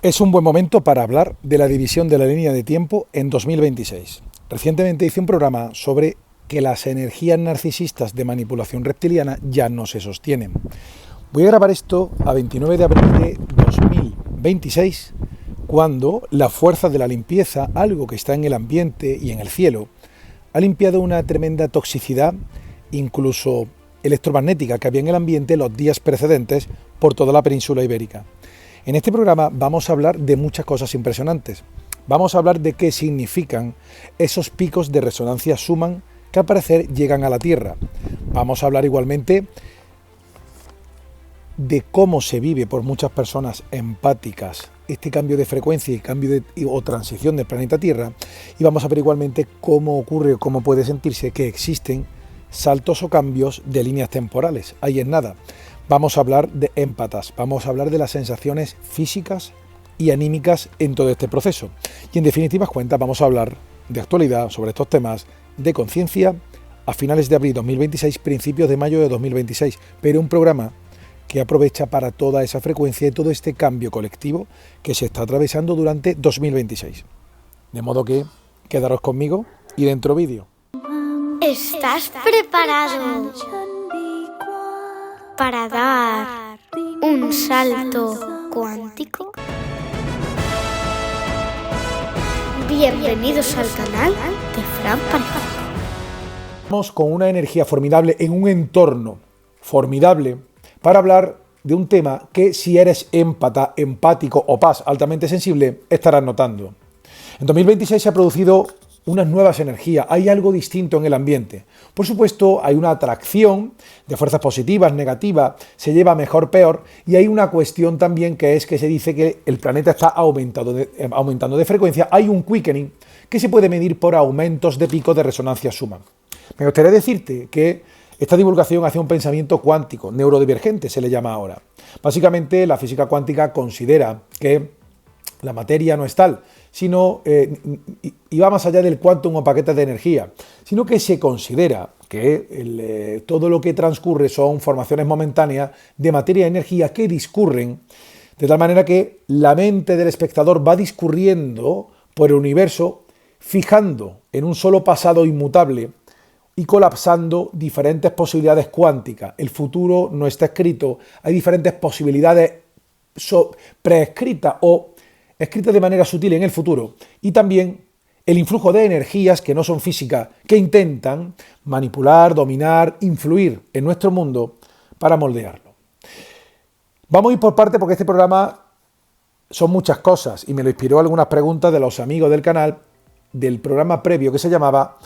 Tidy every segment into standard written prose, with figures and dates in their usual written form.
Es un buen momento para hablar de la división de la línea de tiempo en 2026. Recientemente hice un programa sobre que las energías narcisistas de manipulación reptiliana ya no se sostienen. Voy a grabar esto a 29 de abril de 2026, cuando la fuerza de la limpieza, algo que está en el ambiente y en el cielo, ha limpiado una tremenda toxicidad, incluso electromagnética, que había en el ambiente los días precedentes por toda la península ibérica. En este programa vamos a hablar de muchas cosas impresionantes. Vamos a hablar de qué significan esos picos de resonancia Schumann que al parecer llegan a la Tierra. Vamos a hablar igualmente de cómo se vive por muchas personas empáticas este cambio de frecuencia y cambio o transición del planeta Tierra. Y vamos a ver igualmente cómo ocurre o cómo puede sentirse que existen saltos o cambios de líneas temporales. Ahí es nada. Vamos a hablar de émpatas, vamos a hablar de las sensaciones físicas y anímicas en todo este proceso. Y en definitivas cuentas vamos a hablar de actualidad sobre estos temas de conciencia a finales de abril de 2026, principios de mayo de 2026. Pero un programa que aprovecha para toda esa frecuencia y todo este cambio colectivo que se está atravesando durante 2026. De modo que quedaros conmigo y dentro vídeo. ¿Estás preparado para dar un salto cuántico? Bienvenidos al canal de Fran Parejo. Estamos con una energía formidable en un entorno formidable para hablar de un tema que si eres empata, empático o altamente sensible, estarás notando. En 2026 se ha producido unas nuevas energías, hay algo distinto en el ambiente. Por supuesto, hay una atracción de fuerzas positivas, negativas, se lleva mejor, peor, y hay una cuestión también que es que se dice que el planeta está aumentando de frecuencia. Hay un quickening que se puede medir por aumentos de pico de resonancia Schumann. Me gustaría decirte que esta divulgación hace un pensamiento cuántico, neurodivergente se le llama ahora. Básicamente, la física cuántica considera que la materia no es tal, sino y va más allá del quantum o paquetes de energía, sino que se considera que todo lo que transcurre son formaciones momentáneas de materia y energía que discurren de tal manera que la mente del espectador va discurriendo por el universo, fijando en un solo pasado inmutable y colapsando diferentes posibilidades cuánticas. El futuro no está escrito, hay diferentes posibilidades preescritas o escritas de manera sutil en el futuro, y también el influjo de energías que no son físicas, que intentan manipular, dominar, influir en nuestro mundo para moldearlo. Vamos a ir por parte porque este programa son muchas cosas y me lo inspiró algunas preguntas de los amigos del canal del programa previo que se llamaba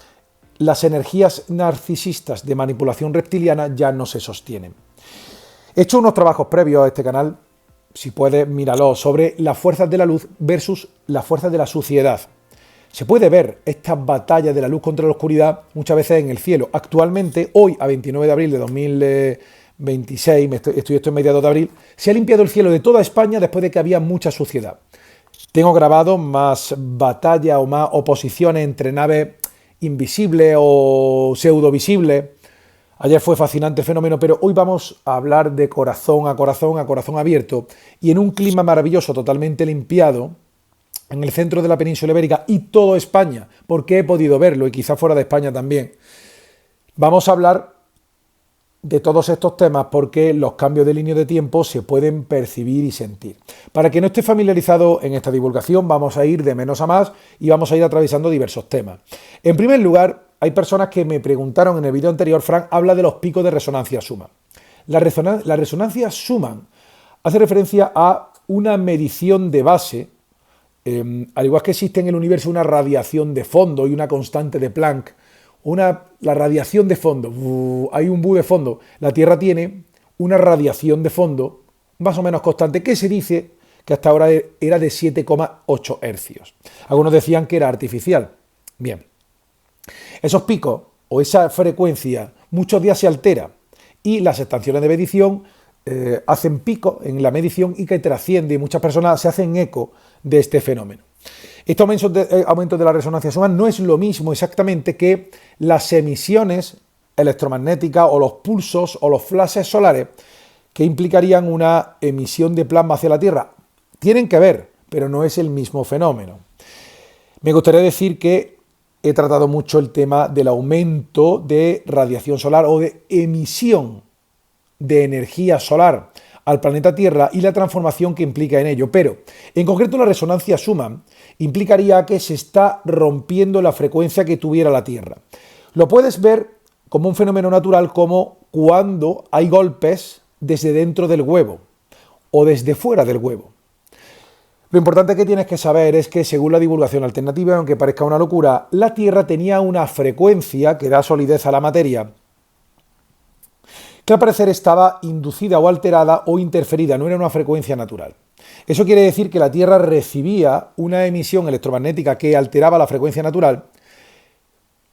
Las energías narcisistas de manipulación reptiliana ya no se sostienen. He hecho unos trabajos previos a este canal, si puedes, míralo, sobre las fuerzas de la luz versus las fuerzas de la suciedad. Se puede ver esta batalla de la luz contra la oscuridad muchas veces en el cielo. Actualmente, hoy, a 29 de abril de 2026, esto en mediados de abril, se ha limpiado el cielo de toda España después de que había mucha suciedad. Tengo grabado más batalla o más oposiciones entre naves invisibles o pseudovisibles. Ayer fue fascinante el fenómeno, pero hoy vamos a hablar de corazón a corazón abierto y en un clima maravilloso, totalmente limpiado, en el centro de la península ibérica y toda España, porque he podido verlo y quizá fuera de España también. Vamos a hablar de todos estos temas porque los cambios de línea de tiempo se pueden percibir y sentir. Para quien no esté familiarizado en esta divulgación, vamos a ir de menos a más y vamos a ir atravesando diversos temas. En primer lugar, hay personas que me preguntaron en el vídeo anterior, Frank, habla de los picos de resonancia Schumann. La resonancia Schumann hace referencia a una medición de base, al igual que existe en el universo una radiación de fondo y una constante de Planck, la radiación de fondo, hay un de fondo, la Tierra tiene una radiación de fondo más o menos constante que se dice que hasta ahora era de 7,8 hercios. Algunos decían que era artificial. Bien. Esos picos o esa frecuencia muchos días se altera y las estaciones de medición hacen pico en la medición y que trasciende y muchas personas se hacen eco de este fenómeno. Este aumento de la resonancia Schumann no es lo mismo exactamente que las emisiones electromagnéticas o los pulsos o los flashes solares que implicarían una emisión de plasma hacia la Tierra. Tienen que ver, pero no es el mismo fenómeno. Me gustaría decir que he tratado mucho el tema del aumento de radiación solar o de emisión de energía solar al planeta Tierra y la transformación que implica en ello, pero en concreto la resonancia Schumann implicaría que se está rompiendo la frecuencia que tuviera la Tierra. Lo puedes ver como un fenómeno natural, como cuando hay golpes desde dentro del huevo o desde fuera del huevo. Lo importante que tienes que saber es que, según la divulgación alternativa, aunque parezca una locura, la Tierra tenía una frecuencia que da solidez a la materia, que al parecer estaba inducida o alterada o interferida, no era una frecuencia natural. Eso quiere decir que la Tierra recibía una emisión electromagnética que alteraba la frecuencia natural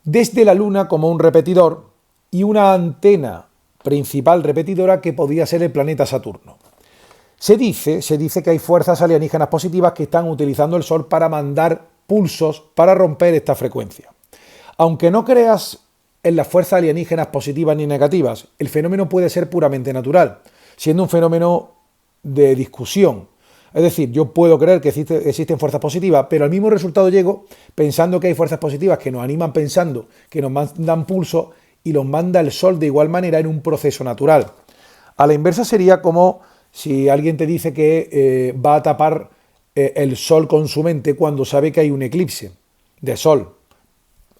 desde la Luna como un repetidor y una antena principal repetidora que podía ser el planeta Saturno. Se dice que hay fuerzas alienígenas positivas que están utilizando el Sol para mandar pulsos para romper esta frecuencia. Aunque no creas en las fuerzas alienígenas positivas ni negativas, el fenómeno puede ser puramente natural, siendo un fenómeno de discusión. Es decir, yo puedo creer que existen fuerzas positivas, pero al mismo resultado llego pensando que hay fuerzas positivas que nos animan pensando, que nos mandan pulsos y los manda el Sol de igual manera en un proceso natural. A la inversa sería como si alguien te dice que va a tapar el Sol con su mente cuando sabe que hay un eclipse de Sol.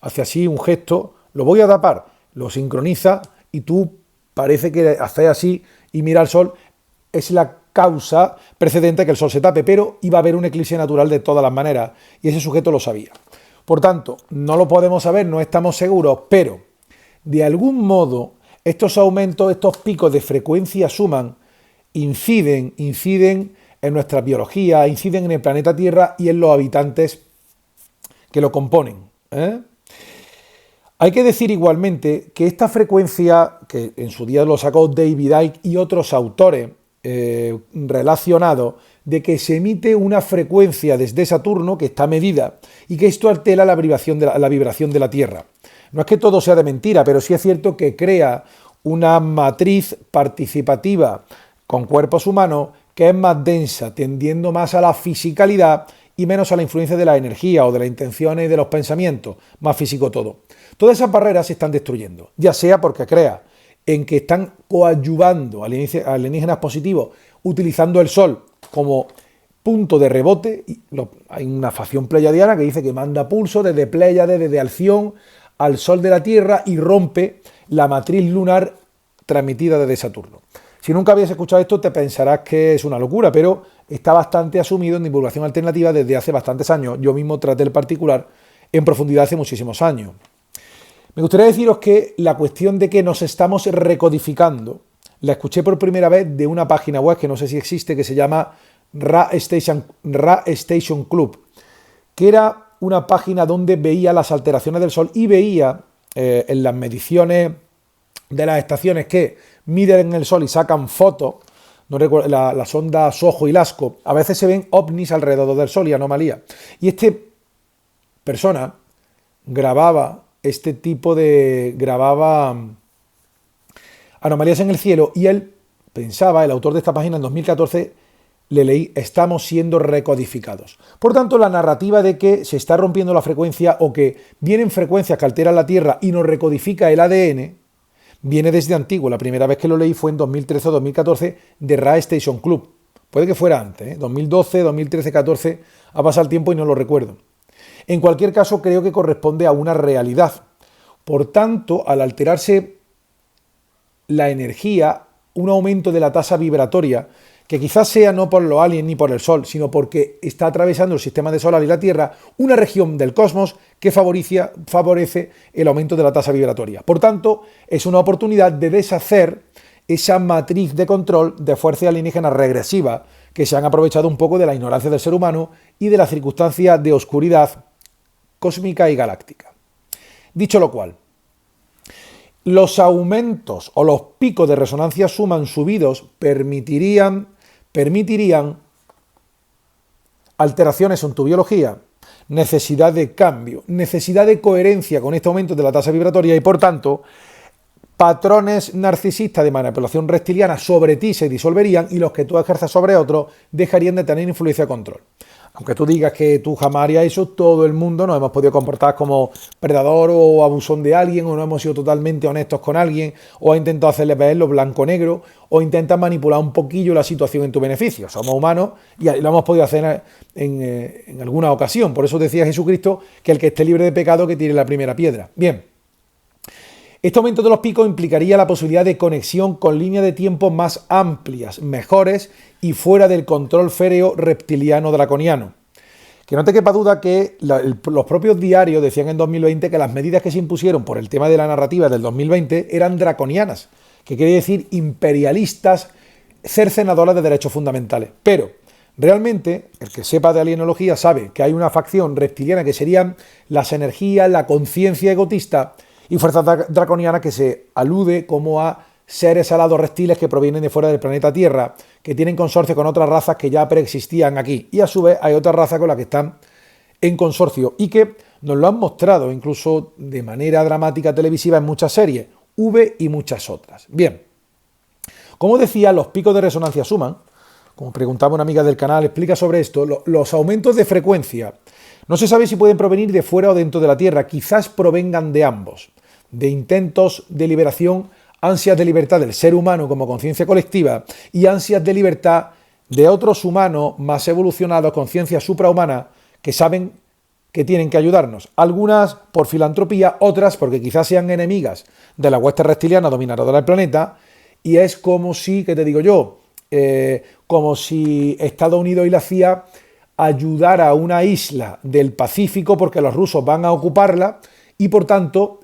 Hace así un gesto, lo voy a tapar, lo sincroniza y tú parece que haces así y mira al Sol, es la causa precedente que el Sol se tape, pero iba a haber un eclipse natural de todas las maneras y ese sujeto lo sabía. Por tanto, no lo podemos saber, no estamos seguros, pero de algún modo estos aumentos, estos picos de frecuencia Schumann inciden en nuestra biología, inciden en el planeta Tierra y en los habitantes que lo componen. Hay que decir igualmente que esta frecuencia, que en su día lo sacó David Icke y otros autores relacionados, de que se emite una frecuencia desde Saturno que está medida y que esto altera la vibración de la Tierra. No es que todo sea de mentira, pero sí es cierto que crea una matriz participativa con cuerpos humanos que es más densa, tendiendo más a la fisicalidad y menos a la influencia de la energía o de las intenciones y de los pensamientos, más físico todo. Todas esas barreras se están destruyendo, ya sea porque crea en que están coadyuvando alienígenas positivos utilizando el Sol como punto de rebote. Hay una facción pleiadiana que dice que manda pulso desde Pléyades, desde Alción al Sol de la Tierra y rompe la matriz lunar transmitida desde Saturno. Si nunca habías escuchado esto te pensarás que es una locura, pero está bastante asumido en divulgación alternativa desde hace bastantes años. Yo mismo traté el particular en profundidad hace muchísimos años. Me gustaría deciros que la cuestión de que nos estamos recodificando la escuché por primera vez de una página web que no sé si existe, que se llama Ra Station Club, que era una página donde veía las alteraciones del Sol y veía en las mediciones de las estaciones que miden el Sol y sacan fotos, no recuerdo, la sonda SOHO y LASCO, a veces se ven ovnis alrededor del Sol y anomalías. Y esta persona grababa anomalías en el cielo y él pensaba, el autor de esta página en 2014, le leí, estamos siendo recodificados. Por tanto, la narrativa de que se está rompiendo la frecuencia o que vienen frecuencias que alteran la Tierra y nos recodifica el ADN, viene desde antiguo. La primera vez que lo leí fue en 2013 o 2014 de Ra Station Club. Puede que fuera antes, 2012, 2013, 14, ha pasado el tiempo y no lo recuerdo. En cualquier caso, creo que corresponde a una realidad. Por tanto, al alterarse la energía, un aumento de la tasa vibratoria, que quizás sea no por los aliens ni por el Sol, sino porque está atravesando el sistema de solar y la Tierra una región del cosmos que favorece el aumento de la tasa vibratoria. Por tanto, es una oportunidad de deshacer esa matriz de control de fuerzas alienígenas regresivas que se han aprovechado un poco de la ignorancia del ser humano y de las circunstancias de oscuridad cósmica y galáctica. Dicho lo cual, los aumentos o los picos de resonancia Schumann subidos permitirían alteraciones en tu biología, necesidad de cambio, necesidad de coherencia con este aumento de la tasa vibratoria y, por tanto, patrones narcisistas de manipulación reptiliana sobre ti se disolverían y los que tú ejerzas sobre otros dejarían de tener influencia o control. Aunque tú digas que tú jamás harías eso, todo el mundo nos hemos podido comportar como predador o abusón de alguien, o no hemos sido totalmente honestos con alguien, o ha intentado hacerle ver lo blanco-negro, o intentas manipular un poquillo la situación en tu beneficio. Somos humanos y lo hemos podido hacer en alguna ocasión. Por eso decía Jesucristo que el que esté libre de pecado que tire la primera piedra. Bien. Este aumento de los picos implicaría la posibilidad de conexión con líneas de tiempo más amplias, mejores y fuera del control férreo reptiliano draconiano. Que no te quepa duda que los propios diarios decían en 2020 que las medidas que se impusieron por el tema de la narrativa del 2020 eran draconianas, que quiere decir imperialistas, cercenadoras de derechos fundamentales. Pero realmente, el que sepa de alienología sabe que hay una facción reptiliana que serían las energías, la conciencia egotista, y fuerzas draconianas que se alude como a seres alados reptiles que provienen de fuera del planeta Tierra, que tienen consorcio con otras razas que ya preexistían aquí. Y a su vez hay otras razas con las que están en consorcio y que nos lo han mostrado incluso de manera dramática televisiva en muchas series, V y muchas otras. Bien, como decía, los picos de resonancia suman, como preguntaba una amiga del canal, explica sobre esto, los aumentos de frecuencia. No se sabe si pueden provenir de fuera o dentro de la Tierra, quizás provengan de ambos, de intentos de liberación, ansias de libertad del ser humano como conciencia colectiva y ansias de libertad de otros humanos más evolucionados, conciencia suprahumana, que saben que tienen que ayudarnos. Algunas por filantropía, otras porque quizás sean enemigas de la hueste reptiliana dominadora del planeta, y es como si, ¿qué te digo yo? Como si Estados Unidos y la CIA ayudara a una isla del Pacífico porque los rusos van a ocuparla y por tanto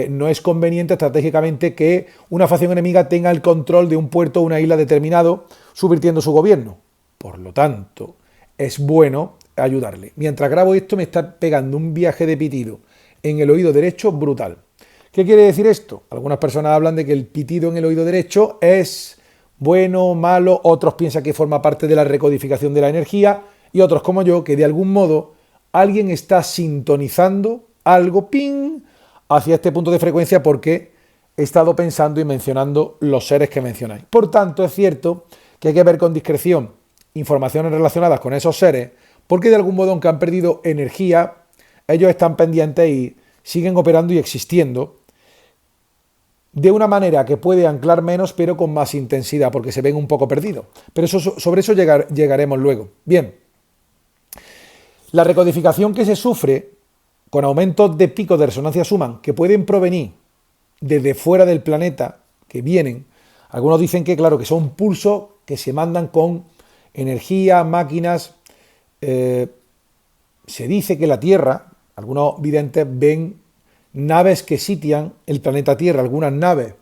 no es conveniente estratégicamente que una facción enemiga tenga el control de un puerto o una isla determinado subvirtiendo su gobierno. Por lo tanto, es bueno ayudarle. Mientras grabo esto me está pegando un viaje de pitido en el oído derecho brutal. ¿Qué quiere decir esto? Algunas personas hablan de que el pitido en el oído derecho es bueno, malo, otros piensan que forma parte de la recodificación de la energía y otros como yo que de algún modo alguien está sintonizando algo, ping, hacia este punto de frecuencia porque he estado pensando y mencionando los seres que mencionáis. Por tanto, es cierto que hay que ver con discreción informaciones relacionadas con esos seres porque de algún modo, aunque han perdido energía, ellos están pendientes y siguen operando y existiendo de una manera que puede anclar menos, pero con más intensidad, porque se ven un poco perdidos. Pero sobre eso llegaremos luego. Bien, la recodificación que se sufre con aumentos de picos de resonancia Schumann que pueden provenir desde fuera del planeta, que vienen, algunos dicen que, claro, que son pulsos que se mandan con energía, máquinas. Se dice que la Tierra, algunos videntes ven naves que sitian el planeta Tierra, algunas naves,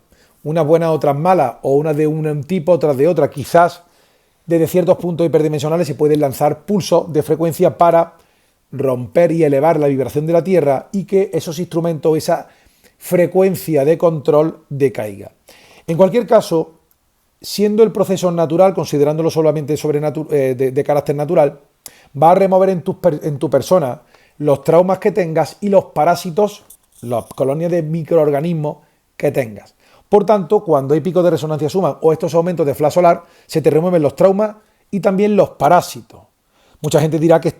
unas buenas, otras malas, o unas de un tipo, otras de otra, quizás desde ciertos puntos hiperdimensionales se pueden lanzar pulsos de frecuencia para romper y elevar la vibración de la Tierra y que esos instrumentos, esa frecuencia de control decaiga. En cualquier caso, siendo el proceso natural, considerándolo solamente de carácter natural, va a remover en tu persona los traumas que tengas y los parásitos, las colonias de microorganismos que tengas. Por tanto, cuando hay picos de resonancia Schumann o estos aumentos de flash solar, se te remueven los traumas y también los parásitos. Mucha gente dirá que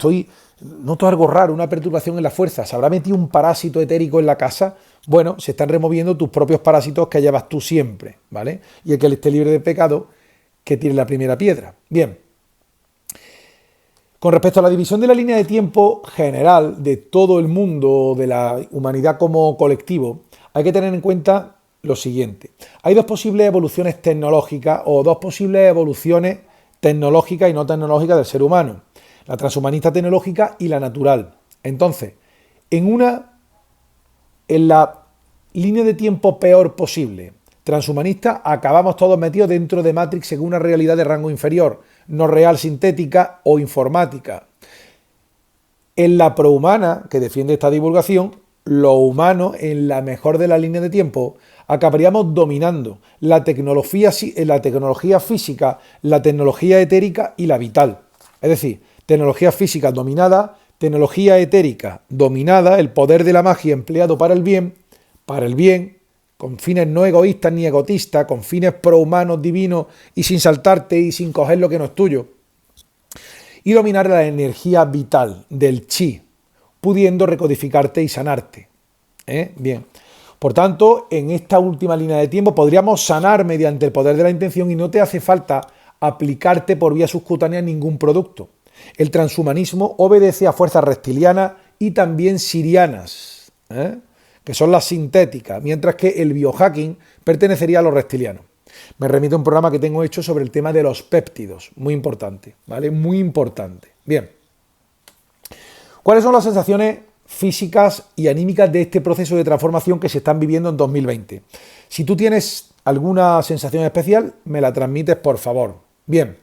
noto algo raro, una perturbación en la fuerza. ¿Se habrá metido un parásito etérico en la casa? Bueno, se están removiendo tus propios parásitos que llevas tú siempre, ¿vale? Y el que esté libre de pecado, que tire la primera piedra. Bien. Con respecto a la división de la línea de tiempo general de todo el mundo, de la humanidad como colectivo, hay que tener en cuenta lo siguiente. Hay dos posibles evoluciones tecnológicas o dos posibles evoluciones tecnológicas y no tecnológicas del ser humano. La transhumanista tecnológica y la natural. Entonces, en la línea de tiempo peor posible, transhumanista, acabamos todos metidos dentro de Matrix según una realidad de rango inferior, no real, sintética o informática. En la prohumana, que defiende esta divulgación, lo humano, en la mejor de la línea de tiempo, acabaríamos dominando la tecnología física, la tecnología etérica y la vital. Es decir, tecnología física dominada, tecnología etérica dominada, el poder de la magia empleado para el bien, con fines no egoístas ni egotistas, con fines prohumanos, divinos y sin saltarte y sin coger lo que no es tuyo. y dominar la energía vital del chi, pudiendo recodificarte y sanarte. Bien. Por tanto, en esta última línea de tiempo podríamos sanar mediante el poder de la intención y no te hace falta aplicarte por vía subcutánea ningún producto. El transhumanismo obedece a fuerzas reptilianas y también sirianas, que son las sintéticas, mientras que el biohacking pertenecería a los reptilianos. Me remito a un programa que tengo hecho sobre el tema de los péptidos, muy importante, ¿vale? Muy importante. Bien. ¿Cuáles son las sensaciones físicas y anímicas de este proceso de transformación que se están viviendo en 2020? Si tú tienes alguna sensación especial, me la transmites, por favor. Bien.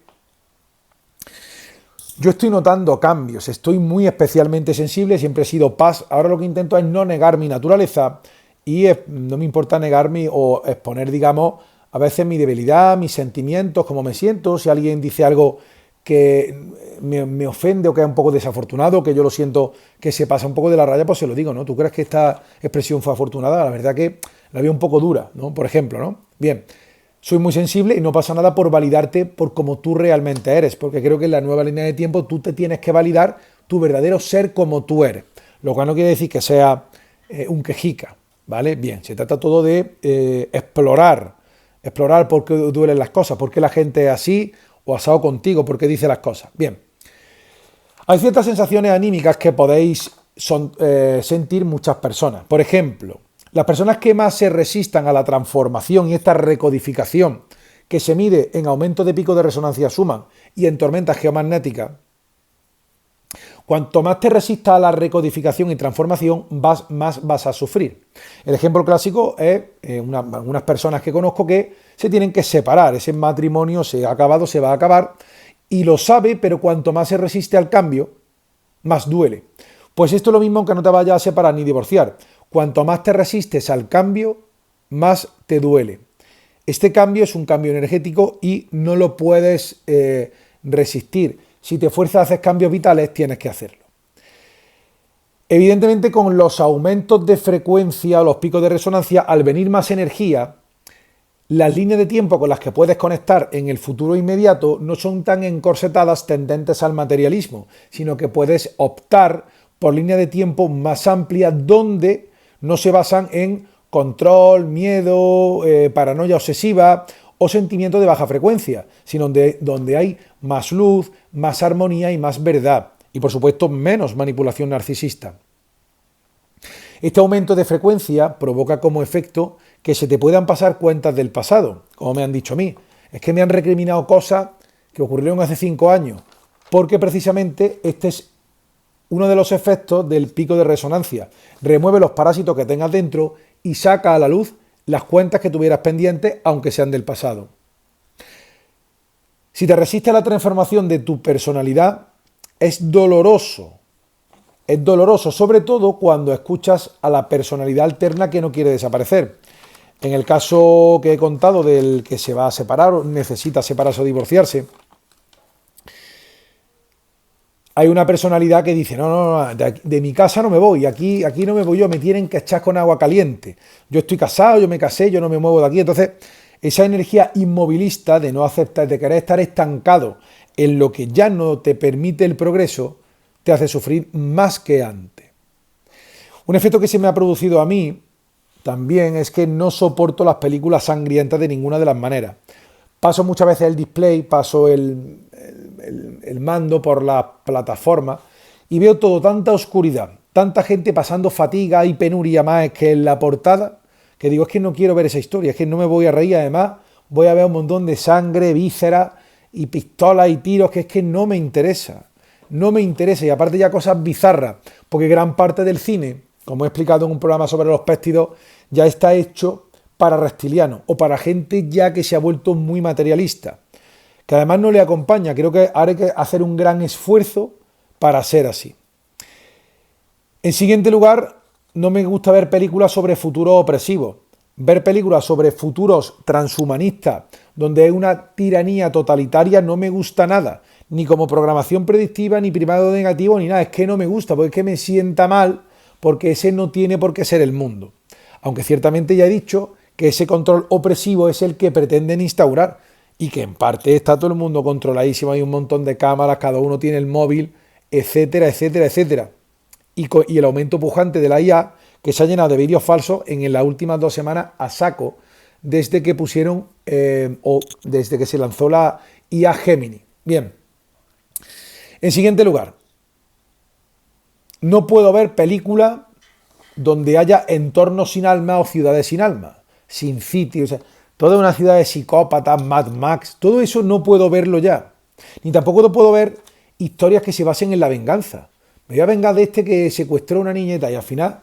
Yo estoy notando cambios, estoy muy especialmente sensible, siempre he sido paz. Ahora lo que intento es no negar mi naturaleza y no me importa negarme o exponer, digamos, a veces mi debilidad, mis sentimientos, cómo me siento. Si alguien dice algo que me ofende o que es un poco desafortunado, que yo lo siento que se pasa un poco de la raya, pues se lo digo, ¿no? ¿Tú crees que esta expresión fue afortunada? La verdad que la veo un poco dura, ¿no? Por ejemplo, ¿no? Bien, soy muy sensible y no pasa nada por validarte por como tú realmente eres, porque creo que en la nueva línea de tiempo tú te tienes que validar tu verdadero ser como tú eres, lo cual no quiere decir que sea un quejica, ¿vale? Bien, se trata todo de explorar por qué duelen las cosas, por qué la gente es así o asado contigo, por qué dice las cosas. Bien, hay ciertas sensaciones anímicas que podéis sentir muchas personas. Por ejemplo, las personas que más se resistan a la transformación y esta recodificación que se mide en aumento de pico de resonancia Schumann y en tormentas geomagnéticas, cuanto más te resistas a la recodificación y transformación, más vas a sufrir. El ejemplo clásico es algunas personas que conozco que se tienen que separar. Ese matrimonio se ha acabado, se va a acabar, y lo sabe, pero cuanto más se resiste al cambio, más duele. Pues esto es lo mismo aunque no te vayas a separar ni divorciar. Cuanto más te resistes al cambio, más te duele. Este cambio es un cambio energético y no lo puedes resistir. Si te fuerzas a hacer cambios vitales, tienes que hacerlo. Evidentemente, con los aumentos de frecuencia o los picos de resonancia, al venir más energía, las líneas de tiempo con las que puedes conectar en el futuro inmediato no son tan encorsetadas tendentes al materialismo, sino que puedes optar por líneas de tiempo más amplias donde no se basan en control, miedo, paranoia obsesiva o sentimiento de baja frecuencia, sino donde hay más luz, más armonía y más verdad. Y por supuesto menos manipulación narcisista. Este aumento de frecuencia provoca como efecto que se te puedan pasar cuentas del pasado, como me han dicho a mí. Es que me han recriminado cosas que ocurrieron hace 5 años, porque precisamente este es uno de los efectos del pico de resonancia. Remueve los parásitos que tengas dentro y saca a la luz las cuentas que tuvieras pendientes, aunque sean del pasado. Si te resistes a la transformación de tu personalidad, es doloroso, sobre todo cuando escuchas a la personalidad alterna que no quiere desaparecer. En el caso que he contado del que se va a separar o necesita separarse o divorciarse, hay una personalidad que dice, no, de mi casa no me voy, aquí no me voy yo, me tienen que echar con agua caliente. Yo estoy casado, yo me casé, yo no me muevo de aquí. Entonces, esa energía inmovilista de no aceptar, de querer estar estancado en lo que ya no te permite el progreso, te hace sufrir más que antes. Un efecto que se me ha producido a mí también es que no soporto las películas sangrientas de ninguna de las maneras. Paso muchas veces el display, paso el mando por la plataforma y veo todo tanta oscuridad, tanta gente pasando fatiga y penuria más que en la portada, que digo, es que no quiero ver esa historia, es que no me voy a reír, además voy a ver un montón de sangre, vísceras y pistolas y tiros, que es que no me interesa, y aparte ya cosas bizarras, porque gran parte del cine, como he explicado en un programa sobre los péptidos, ya está hecho para reptilianos o para gente ya que se ha vuelto muy materialista, que además no le acompaña. Creo que ahora hay que hacer un gran esfuerzo para ser así. En siguiente lugar, no me gusta ver películas sobre futuros opresivos. Ver películas sobre futuros transhumanistas, donde hay una tiranía totalitaria, no me gusta nada. Ni como programación predictiva, ni primado negativo, ni nada. Es que no me gusta, porque es que me sienta mal, porque ese no tiene por qué ser el mundo. Aunque ciertamente ya he dicho que ese control opresivo es el que pretenden instaurar. y que en parte está todo el mundo controladísimo, hay un montón de cámaras, cada uno tiene el móvil, etcétera, etcétera, etcétera. Y el aumento pujante de la IA, que se ha llenado de vídeos falsos en las últimas 2 semanas a saco, desde que pusieron, o desde que se lanzó la IA Gemini. Bien. En siguiente lugar, no puedo ver películas donde haya entornos sin alma o ciudades sin alma, sin City, o sea, toda una ciudad de psicópatas, Mad Max, todo eso no puedo verlo ya. Ni tampoco puedo ver historias que se basen en la venganza. Me voy a vengar de este que secuestró a una niñeta y al final,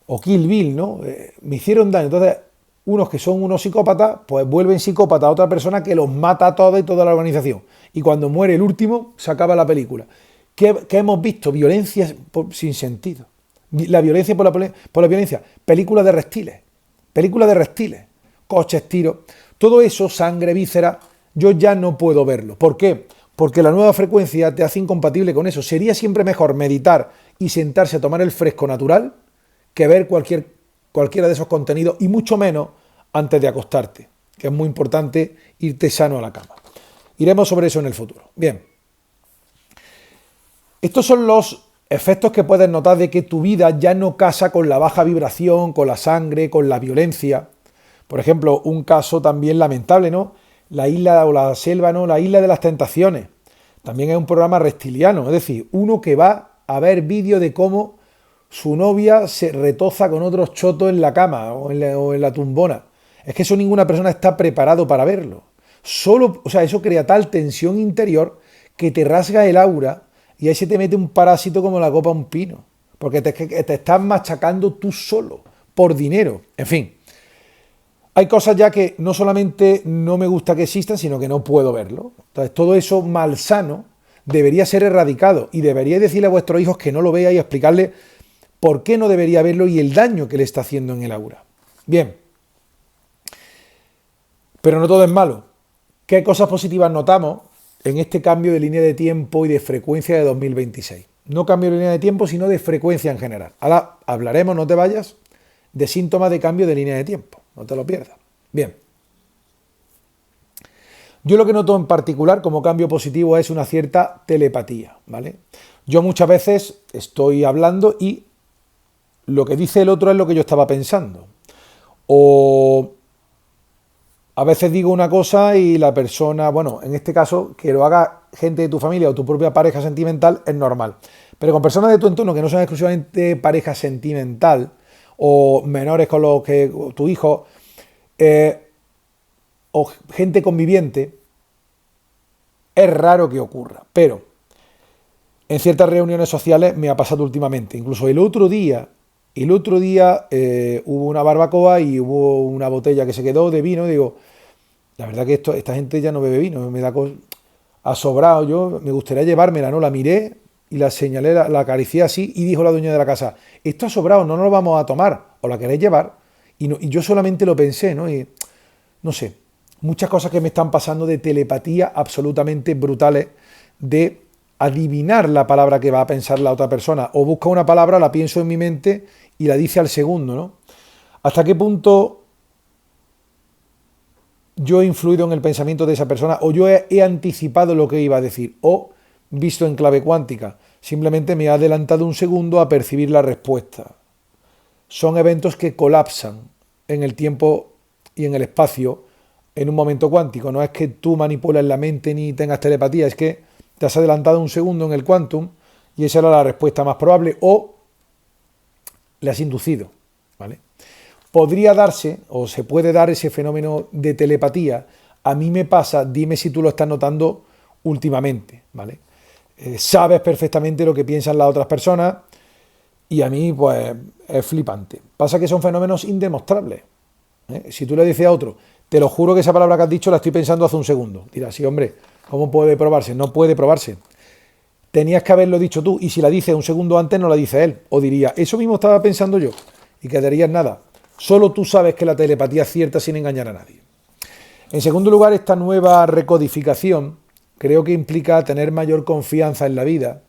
o Kill Bill, ¿no? Me hicieron daño. Entonces, unos que son unos psicópatas, pues vuelven psicópatas a otra persona que los mata a todos y toda la organización. Y cuando muere el último, se acaba la película. ¿Qué hemos visto? Violencia sin sentido. La violencia por la violencia. Películas de reptiles. Coches, tiros. Todo eso, sangre, vísceras, yo ya no puedo verlo. ¿Por qué? Porque la nueva frecuencia te hace incompatible con eso. Sería siempre mejor meditar y sentarse a tomar el fresco natural que ver cualquiera de esos contenidos, y mucho menos antes de acostarte, que es muy importante irte sano a la cama. Iremos sobre eso en el futuro. Bien. Estos son los efectos que puedes notar de que tu vida ya no casa con la baja vibración, con la sangre, con la violencia. Por ejemplo, un caso también lamentable, ¿no? La isla o la selva, ¿no? La isla de las tentaciones. También es un programa reptiliano, es decir, uno que va a ver vídeos de cómo su novia se retoza con otros chotos en la cama o en la tumbona. Es que eso ninguna persona está preparado para verlo. Eso crea tal tensión interior que te rasga el aura y ahí se te mete un parásito como la copa a un pino. Porque te estás machacando tú solo, por dinero. En fin. Hay cosas ya que no solamente no me gusta que existan, sino que no puedo verlo. Entonces, todo eso malsano debería ser erradicado y deberíais decirle a vuestros hijos que no lo vea y explicarle por qué no debería verlo y el daño que le está haciendo en el aura. Bien. Pero no todo es malo. ¿Qué cosas positivas notamos en este cambio de línea de tiempo y de frecuencia de 2026? No cambio de línea de tiempo, sino de frecuencia en general. Ahora hablaremos, no te vayas, de síntomas de cambio de línea de tiempo. No te lo pierdas. Bien. Yo lo que noto en particular como cambio positivo es una cierta telepatía, ¿vale? Yo muchas veces estoy hablando y lo que dice el otro es lo que yo estaba pensando. O a veces digo una cosa y la persona, bueno, en este caso, que lo haga gente de tu familia o tu propia pareja sentimental es normal. Pero con personas de tu entorno que no son exclusivamente pareja sentimental, o menores con los que tu hijo, o gente conviviente, es raro que ocurra. Pero en ciertas reuniones sociales me ha pasado últimamente. Incluso el otro día hubo una barbacoa y hubo una botella que se quedó de vino. Digo, la verdad que esta gente ya no bebe vino, me da ha sobrado. Yo me gustaría llevármela, ¿no? La miré y la señalé, la acaricié así y dijo la dueña de la casa, esto ha sobrado, no nos lo vamos a tomar, o la queréis llevar. Y yo solamente lo pensé, ¿no? Y no sé, muchas cosas que me están pasando de telepatía absolutamente brutales, de adivinar la palabra que va a pensar la otra persona, o busca una palabra, la pienso en mi mente y la dice al segundo, ¿no? ¿Hasta qué punto yo he influido en el pensamiento de esa persona, o yo he anticipado lo que iba a decir, o visto en clave cuántica, simplemente me ha adelantado un segundo a percibir la respuesta? Son eventos que colapsan en el tiempo y en el espacio en un momento cuántico. No es que tú manipules la mente ni tengas telepatía, es que te has adelantado un segundo en el quantum y esa era la respuesta más probable, o le has inducido, ¿vale? Podría darse, o se puede dar ese fenómeno de telepatía. A mí me pasa, dime si tú lo estás notando últimamente, ¿vale? Sabes perfectamente lo que piensan las otras personas y a mí, pues, es flipante. Pasa que son fenómenos indemostrables, ¿eh? Si tú le dices a otro, te lo juro que esa palabra que has dicho la estoy pensando hace un segundo. Dirás, sí, hombre, ¿cómo puede probarse? No puede probarse. Tenías que haberlo dicho tú, y si la dices un segundo antes no la dice él. O diría, eso mismo estaba pensando yo, y quedarías nada. Solo tú sabes que la telepatía es cierta sin engañar a nadie. En segundo lugar, esta nueva recodificación creo que implica tener mayor confianza en la vida.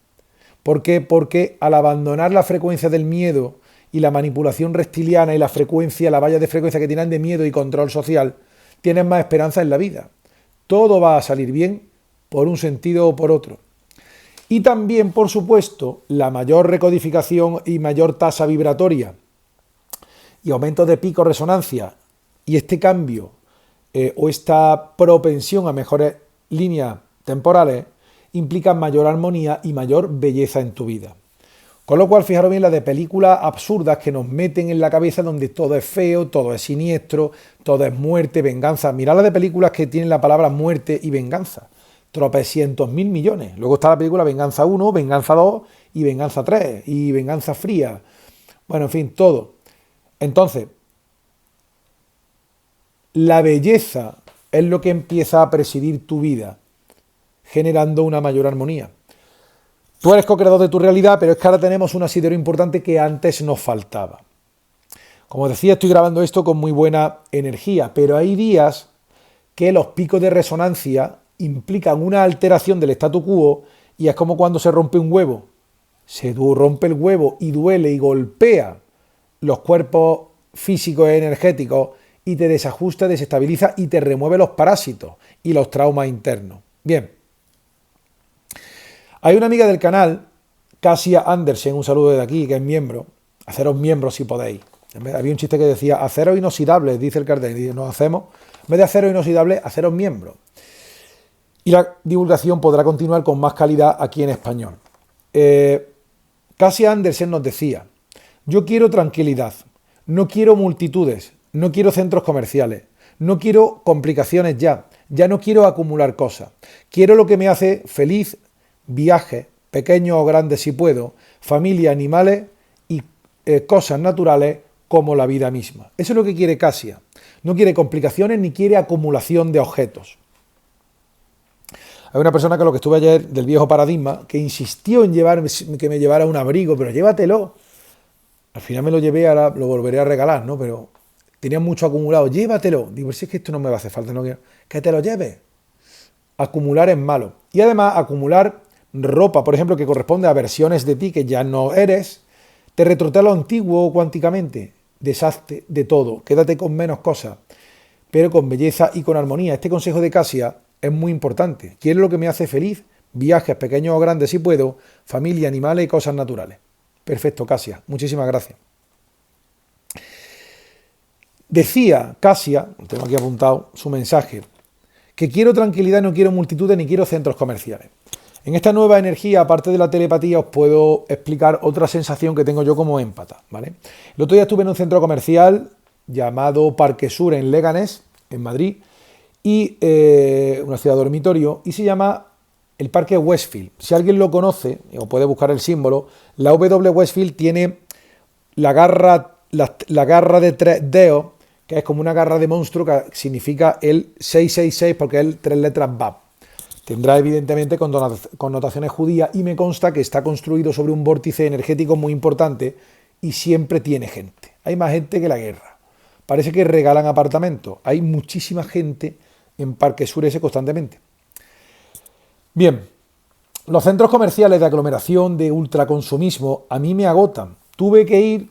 ¿Por qué? Porque al abandonar la frecuencia del miedo y la manipulación reptiliana y la frecuencia, la valla de frecuencia que tienen de miedo y control social, tienes más esperanza en la vida. Todo va a salir bien por un sentido o por otro. Y también, por supuesto, la mayor recodificación y mayor tasa vibratoria y aumento de pico resonancia y este cambio o esta propensión a mejores líneas temporales implican mayor armonía y mayor belleza en tu vida. Con lo cual, fijaros bien la de películas absurdas que nos meten en la cabeza donde todo es feo, todo es siniestro, todo es muerte, venganza. Mirad la de películas que tienen la palabra muerte y venganza. Tropecientos mil millones. Luego está la película Venganza 1, Venganza 2 y Venganza 3 y Venganza Fría. Bueno, en fin, todo. Entonces, la belleza es lo que empieza a presidir tu vida, generando una mayor armonía. Tú eres co-creador de tu realidad, pero es que ahora tenemos un asidero importante que antes nos faltaba. Como decía, estoy grabando esto con muy buena energía, pero hay días que los picos de resonancia implican una alteración del statu quo y es como cuando se rompe un huevo. Se rompe el huevo y duele y golpea los cuerpos físicos y energéticos y te desajusta, desestabiliza y te remueve los parásitos y los traumas internos. Bien. Hay una amiga del canal, Kasia Andersen, un saludo desde aquí, que es miembro. Haceros miembros si podéis. Había un chiste que decía, aceros inoxidables, dice el cartel. Y nos hacemos, en vez de aceros inoxidables, aceros miembros. Y la divulgación podrá continuar con más calidad aquí en español. Kasia Andersen nos decía, yo quiero tranquilidad, no quiero multitudes, no quiero centros comerciales, no quiero complicaciones ya no quiero acumular cosas. Quiero lo que me hace feliz, viajes, pequeños o grandes si puedo, familia, animales y cosas naturales como la vida misma. Eso es lo que quiere Kasia. No quiere complicaciones ni quiere acumulación de objetos. Hay una persona con la que estuve ayer del viejo paradigma que insistió en que me llevara un abrigo, pero llévatelo. Al final me lo llevé, ahora lo volveré a regalar, ¿no? Pero tenía mucho acumulado. Llévatelo. Digo, si es que esto no me va a hacer falta, no quiero. Que te lo lleves. Acumular es malo. Y además, acumular ropa, por ejemplo, que corresponde a versiones de ti que ya no eres, te retrotrae lo antiguo cuánticamente. Deshazte de todo. Quédate con menos cosas, pero con belleza y con armonía. Este consejo de Kasia es muy importante. Quiero lo que me hace feliz, viajes pequeños o grandes si puedo, familia, animales y cosas naturales. Perfecto, Kasia. Muchísimas gracias. Decía Kasia, tengo aquí apuntado su mensaje, que quiero tranquilidad, no quiero multitudes ni quiero centros comerciales. En esta nueva energía, aparte de la telepatía, os puedo explicar otra sensación que tengo yo como empata, ¿vale? El otro día estuve en un centro comercial llamado Parque Sur en Leganés, en Madrid, y una ciudad dormitorio, y se llama el Parque Westfield. Si alguien lo conoce, o puede buscar el símbolo, la W Westfield tiene la garra de 3 dedos, que es como una garra de monstruo que significa el 666 porque es 3 letras BAP. Tendrá evidentemente connotaciones judías y me consta que está construido sobre un vórtice energético muy importante y siempre tiene gente. Hay más gente que la guerra. Parece que regalan apartamentos. Hay muchísima gente en Parque Sur ese constantemente. Bien, los centros comerciales de aglomeración, de ultraconsumismo, a mí me agotan. Tuve que ir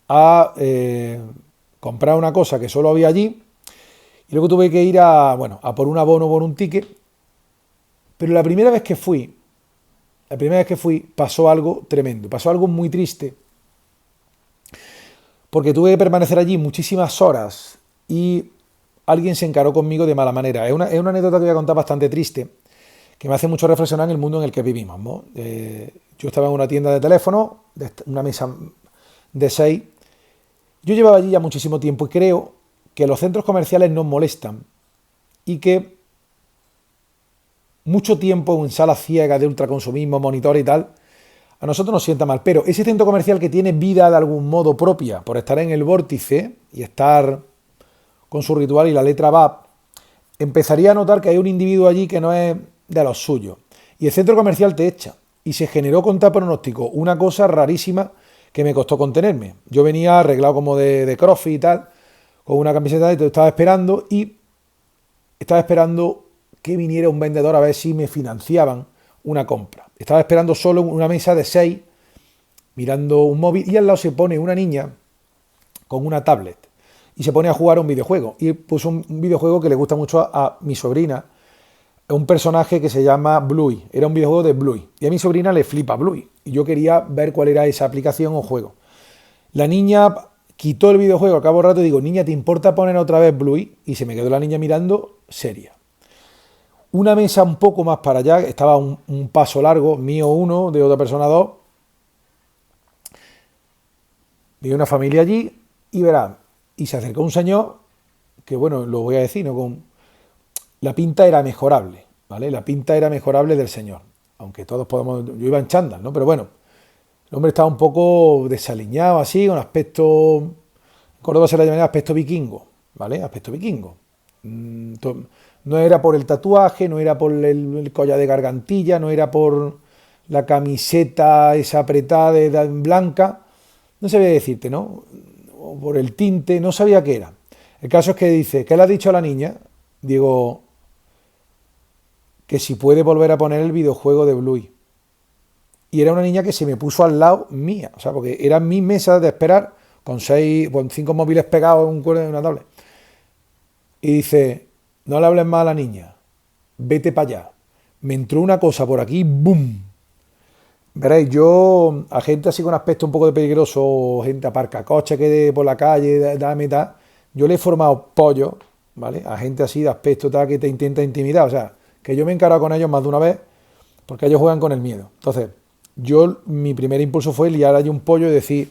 a comprar una cosa que solo había allí y luego tuve que ir a por un abono, por un ticket. Pero la primera vez que fui pasó algo tremendo, pasó algo muy triste, porque tuve que permanecer allí muchísimas horas y alguien se encaró conmigo de mala manera. Es una anécdota que voy a contar bastante triste, que me hace mucho reflexionar en el mundo en el que vivimos, ¿no? Yo estaba en una tienda de teléfono, una mesa de 6. Yo llevaba allí ya muchísimo tiempo y creo que los centros comerciales nos molestan y que mucho tiempo en salas ciegas de ultraconsumismo, monitor y tal, a nosotros nos sienta mal. Pero ese centro comercial que tiene vida de algún modo propia, por estar en el vórtice y estar con su ritual y la letra VAP, empezaría a notar que hay un individuo allí que no es de los suyos. Y el centro comercial te echa. Y se generó contra pronóstico una cosa rarísima que me costó contenerme. Yo venía arreglado como de crossfit y tal, con una camiseta y te estaba esperando que viniera un vendedor a ver si me financiaban una compra. Estaba esperando solo en una mesa de 6, mirando un móvil, y al lado se pone una niña con una tablet. y se pone a jugar a un videojuego. Y puso un videojuego que le gusta mucho a mi sobrina, un personaje que se llama Bluey. Era un videojuego de Bluey. Y a mi sobrina le flipa Bluey. Y yo quería ver cuál era esa aplicación o juego. La niña quitó el videojuego al cabo de rato y digo, niña, ¿te importa poner otra vez Bluey? Y se me quedó la niña mirando seria. Una mesa un poco más para allá, estaba un paso largo, mío uno, de otra persona dos. Vi una familia allí y verán, y se acercó un señor que, bueno, lo voy a decir, ¿no? La pinta era mejorable, ¿vale? La pinta era mejorable del señor, aunque todos podemos, yo iba en chándal, ¿no? Pero bueno, el hombre estaba un poco desaliñado así, con aspecto, en Córdoba se le llama aspecto vikingo, ¿vale? Aspecto vikingo. No era por el tatuaje, no era por el collar de gargantilla, no era por la camiseta esa apretada blanca, no sabía decirte, ¿no? O por el tinte, no sabía qué era. El caso es que dice, ¿qué le ha dicho a la niña? Digo, que si puede volver a poner el videojuego de Bluey. Y era una niña que se me puso al lado mía, o sea, porque era mi mesa de esperar, con 5 móviles pegados en una tablet. Y dice, no le hables más a la niña, vete para allá. Me entró una cosa por aquí, ¡boom! Veréis, yo a gente así con aspecto un poco de peligroso, gente aparca coche que por la calle, dame tal, yo le he formado pollo, ¿vale? A gente así de aspecto tal que te intenta intimidar, o sea, que yo me he encarado con ellos más de una vez porque ellos juegan con el miedo. Entonces, mi primer impulso fue liar allí un pollo y decir,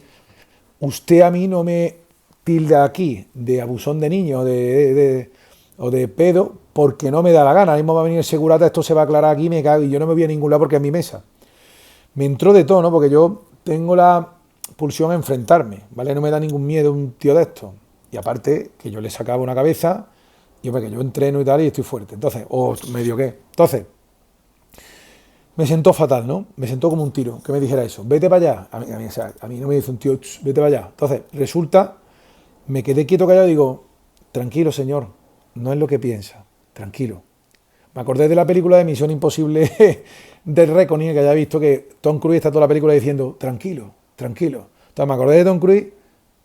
usted a mí no me tilda aquí de abusón de niño o de pedo porque no me da la gana. Ahora mismo va a venir el segurata, esto se va a aclarar aquí, me cago y yo no me voy a ningún lado porque es mi mesa. Me entró de todo, ¿no? Porque yo tengo la pulsión a enfrentarme, ¿vale? No me da ningún miedo un tío de esto. Y aparte, que yo le sacaba una cabeza, porque yo entreno y tal y estoy fuerte. Entonces, o medio qué. Entonces, me sentó fatal, ¿no? Me sentó como un tiro, que me dijera eso. Vete para allá. A mí no me dice un tío, vete para allá. Entonces, resulta, me quedé quieto callado y digo, tranquilo, señor, no es lo que piensa, tranquilo. Me acordé de la película de Misión Imposible del Reckoning, que haya visto que Tom Cruise está toda la película diciendo, tranquilo, tranquilo. Entonces me acordé de Tom Cruise,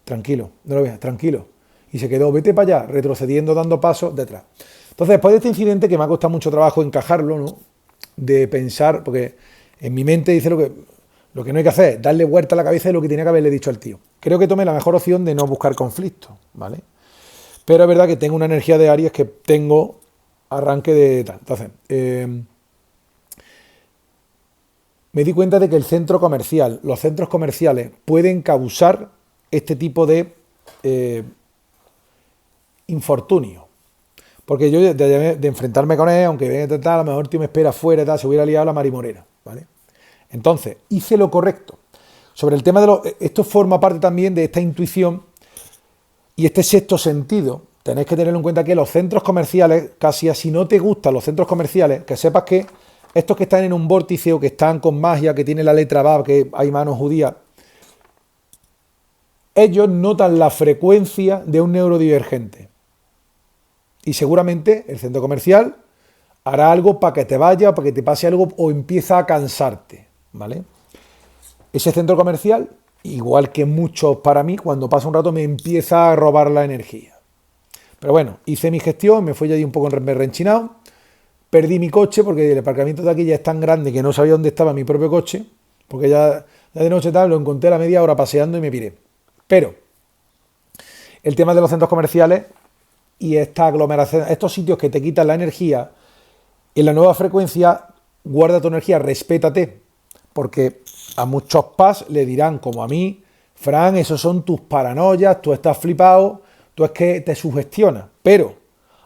tranquilo, no lo veas, tranquilo. Y se quedó, vete para allá, retrocediendo, dando pasos detrás. Entonces, después de este incidente, que me ha costado mucho trabajo encajarlo, ¿no? De pensar, porque en mi mente dice lo que no hay que hacer es darle vuelta a la cabeza de lo que tenía que haberle dicho al tío. Creo que tomé la mejor opción de no buscar conflicto, ¿vale? Pero es verdad que tengo una energía de Aries que tengo arranque de tal. Entonces, me di cuenta de que los centros comerciales pueden causar este tipo de infortunio. Porque yo de enfrentarme con él, aunque venga tal, a lo mejor el tío me espera afuera, tal, se hubiera liado la marimorera, ¿vale? Entonces, hice lo correcto. Sobre el tema de esto forma parte también de esta intuición y este sexto sentido. Tenéis que tener en cuenta que los centros comerciales, casi así no te gustan los centros comerciales, que sepas que estos que están en un vórtice o que están con magia, que tiene la letra Bab, que hay manos judías, ellos notan la frecuencia de un neurodivergente. Y seguramente el centro comercial hará algo para que te vaya, para que te pase algo o empieza a cansarte, ¿vale? Ese centro comercial, igual que muchos para mí, cuando pasa un rato me empieza a robar la energía. Pero bueno, hice mi gestión, me fui allí un poco renchinado, perdí mi coche porque el aparcamiento de aquí ya es tan grande que no sabía dónde estaba mi propio coche, porque ya de noche tal, lo encontré a la media hora paseando y me piré. Pero el tema de los centros comerciales y esta aglomeración, estos sitios que te quitan la energía, en la nueva frecuencia, guarda tu energía, respétate, porque a muchos pas le dirán, como a mí, Fran, esos son tus paranoias, tú estás flipado, tú es que te sugestionas, pero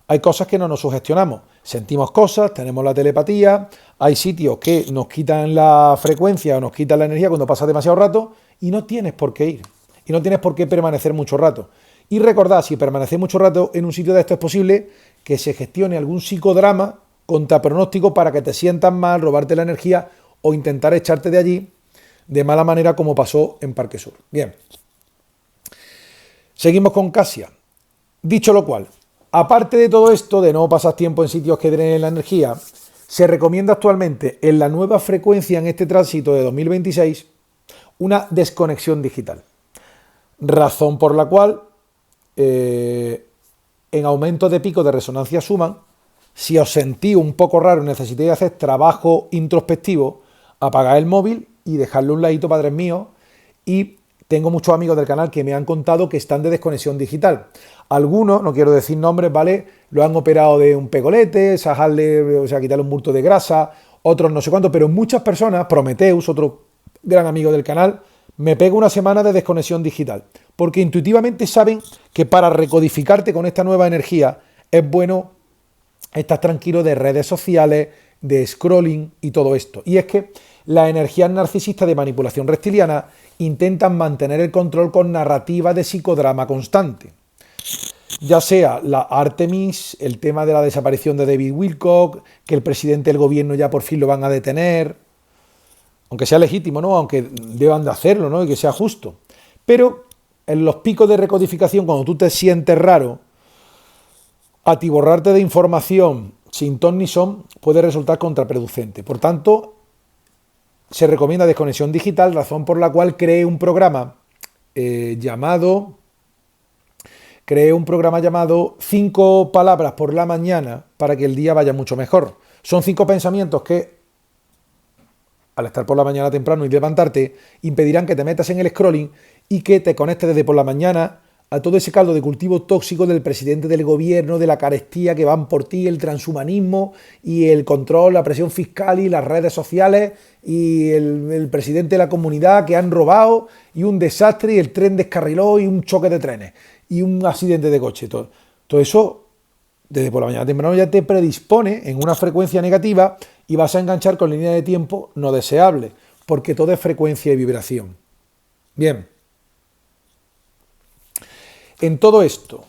hay cosas que no nos sugestionamos, sentimos cosas, tenemos la telepatía, hay sitios que nos quitan la frecuencia o nos quitan la energía cuando pasas demasiado rato y no tienes por qué ir, y no tienes por qué permanecer mucho rato. Y recordad, si permanecéis mucho rato en un sitio de esto, es posible que se gestione algún psicodrama contra pronóstico para que te sientas mal, robarte la energía o intentar echarte de allí de mala manera como pasó en Parque Sur. Bien. Seguimos con Casia. Dicho lo cual, aparte de todo esto, de no pasar tiempo en sitios que drenen la energía, se recomienda actualmente en la nueva frecuencia en este tránsito de 2026 una desconexión digital. Razón por la cual en aumento de pico de resonancia Schumann. Si os sentís un poco raro y necesitáis hacer trabajo introspectivo, apagad el móvil y dejadlo a un ladito, padres míos. Y tengo muchos amigos del canal que me han contado que están de desconexión digital. Algunos, no quiero decir nombres, ¿vale?, lo han operado de un pegolete, sajarle, o sea, quitarle un bulto de grasa, otros no sé cuánto, pero muchas personas, Prometheus, otro gran amigo del canal, me pega una semana de desconexión digital, porque intuitivamente saben que para recodificarte con esta nueva energía es bueno estar tranquilo de redes sociales, de scrolling y todo esto. Y es que las energías narcisistas de manipulación reptiliana intentan mantener el control con narrativas de psicodrama constante. Ya sea la Artemis, el tema de la desaparición de David Wilcock, que el presidente del gobierno ya por fin lo van a detener, aunque sea legítimo, ¿no?, aunque deban de hacerlo, ¿no?, y que sea justo. Pero en los picos de recodificación, cuando tú te sientes raro, atiborrarte de información sin ton ni son puede resultar contraproducente. Por tanto, se recomienda desconexión digital, razón por la cual creé un programa llamado 5 palabras por la mañana para que el día vaya mucho mejor. Son 5 pensamientos que, al estar por la mañana temprano y levantarte, impedirán que te metas en el scrolling y que te conectes desde por la mañana a todo ese caldo de cultivo tóxico del presidente del gobierno, de la carestía que van por ti, el transhumanismo y el control, la presión fiscal y las redes sociales y el presidente de la comunidad que han robado y un desastre y el tren descarriló y un choque de trenes y un accidente de coche. Todo eso, desde por la mañana temprano, ya te predispone en una frecuencia negativa y vas a enganchar con líneas de tiempo no deseables, porque todo es frecuencia y vibración. Bien. En todo esto,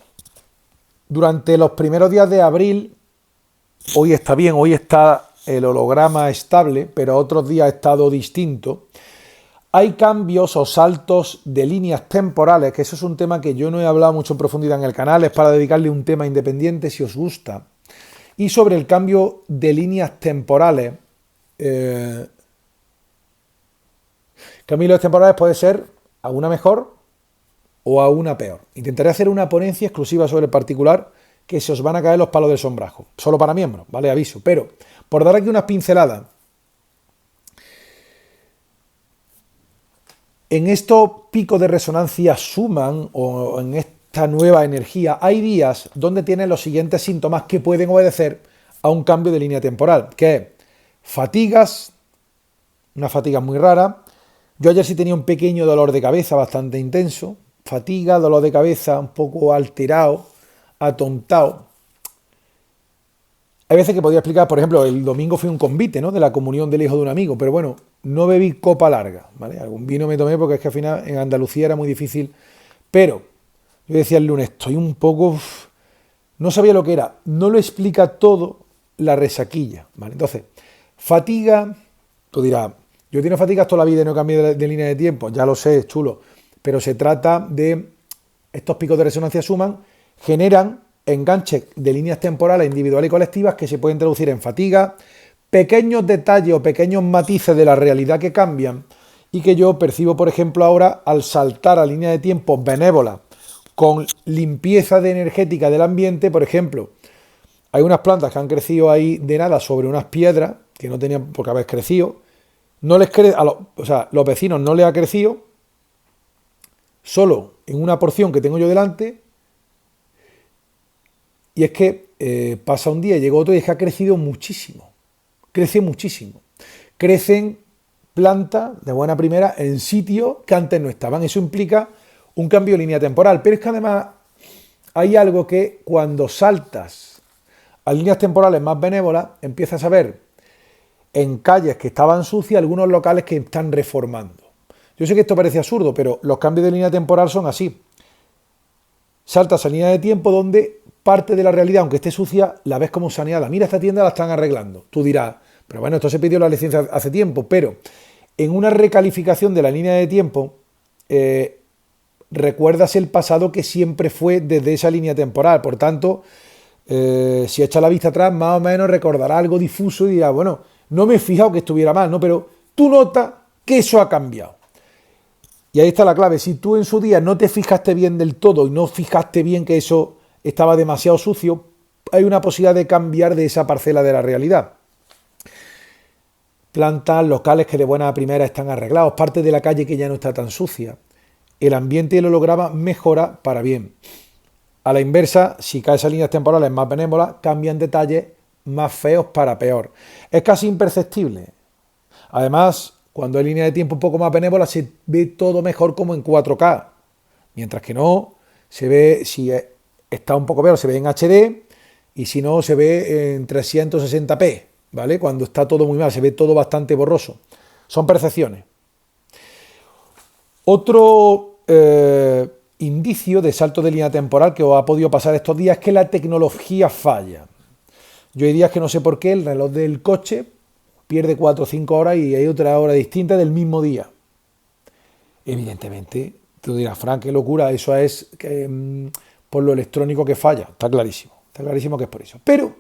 durante los primeros días de abril, hoy está bien, hoy está el holograma estable, pero otros días ha estado distinto, hay cambios o saltos de líneas temporales, que eso es un tema que yo no he hablado mucho en profundidad en el canal, es para dedicarle un tema independiente si os gusta. Y sobre el cambio de líneas temporales, cambios temporales puede ser a una mejor o a una peor. Intentaré hacer una ponencia exclusiva sobre el particular que se os van a caer los palos del sombrajo. Solo para miembros, ¿vale? Aviso. Pero, por dar aquí unas pinceladas, en estos picos de resonancia Schumann o en esta nueva energía, hay días donde tienen los siguientes síntomas que pueden obedecer a un cambio de línea temporal, que es fatigas, una fatiga muy rara. Yo ayer sí tenía un pequeño dolor de cabeza bastante intenso, fatiga, dolor de cabeza, un poco alterado, atontado. Hay veces que podría explicar, por ejemplo, el domingo fui a un convite, ¿no?, de la comunión del hijo de un amigo, pero bueno, no bebí copa larga, ¿vale? Algún vino me tomé porque es que al final en Andalucía era muy difícil, pero yo decía el lunes, estoy un poco... no sabía lo que era, no lo explica todo la resaquilla, ¿vale? Entonces, fatiga, tú dirás, yo he tenido fatigas toda la vida y no cambié de línea de tiempo, ya lo sé, es chulo, pero se trata de estos picos de resonancia Schumann, generan enganches de líneas temporales individuales y colectivas que se pueden traducir en fatiga, pequeños detalles o pequeños matices de la realidad que cambian y que yo percibo, por ejemplo, ahora al saltar a línea de tiempo benévola con limpieza de energética del ambiente. Por ejemplo, hay unas plantas que han crecido ahí de nada sobre unas piedras que no tenían por qué haber crecido, no les los vecinos no les ha crecido, solo en una porción que tengo yo delante. Y es que pasa un día y llega otro y es que ha crecido muchísimo. Crece muchísimo. Crecen plantas de buena primera en sitios que antes no estaban. Eso implica un cambio de línea temporal. Pero es que además hay algo que cuando saltas a líneas temporales más benévolas, empiezas a ver en calles que estaban sucias algunos locales que están reformando. Yo sé que esto parece absurdo, pero los cambios de línea temporal son así. Saltas a línea de tiempo donde parte de la realidad, aunque esté sucia, la ves como saneada. Mira, esta tienda la están arreglando. Tú dirás, pero bueno, esto se pidió la licencia hace tiempo, pero en una recalificación de la línea de tiempo, recuerdas el pasado que siempre fue desde esa línea temporal. Por tanto, si echas la vista atrás, más o menos recordará algo difuso y dirás, bueno, no me he fijado que estuviera mal, ¿no? Pero tú notas que eso ha cambiado. Y ahí está la clave. Si tú en su día no te fijaste bien del todo y no fijaste bien que eso estaba demasiado sucio, hay una posibilidad de cambiar de esa parcela de la realidad. Plantas, locales que de buena a primera están arreglados, parte de la calle que ya no está tan sucia. El ambiente y el holograma mejora para bien. A la inversa, si cae esas líneas temporales más benévolas, cambian detalles más feos para peor. Es casi imperceptible. Además, cuando hay línea de tiempo un poco más benévola, se ve todo mejor como en 4K. Mientras que no, se ve, si está un poco peor, se ve en HD, y si no, se ve en 360p, ¿vale? Cuando está todo muy mal, se ve todo bastante borroso. Son percepciones. Otro indicio de salto de línea temporal que os ha podido pasar estos días es que la tecnología falla. Yo hay días que no sé por qué el reloj del coche pierde 4 o 5 horas y hay otra hora distinta del mismo día. Evidentemente, tú dirás, Fran, qué locura, eso es por lo electrónico que falla. Está clarísimo que es por eso. Pero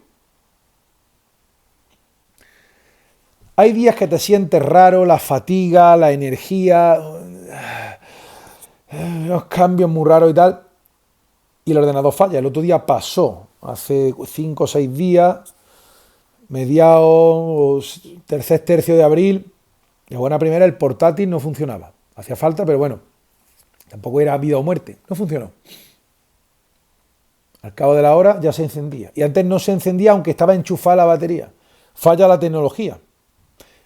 hay días que te sientes raro, la fatiga, la energía, unos cambios muy raros y tal, y el ordenador falla. El otro día pasó, hace 5 o 6 días, mediados, tercer tercio de abril, de buena primera el portátil no funcionaba. Hacía falta, pero bueno, tampoco era vida o muerte, no funcionó. Al cabo de la hora ya se encendía. Y antes no se encendía aunque estaba enchufada la batería. Falla la tecnología.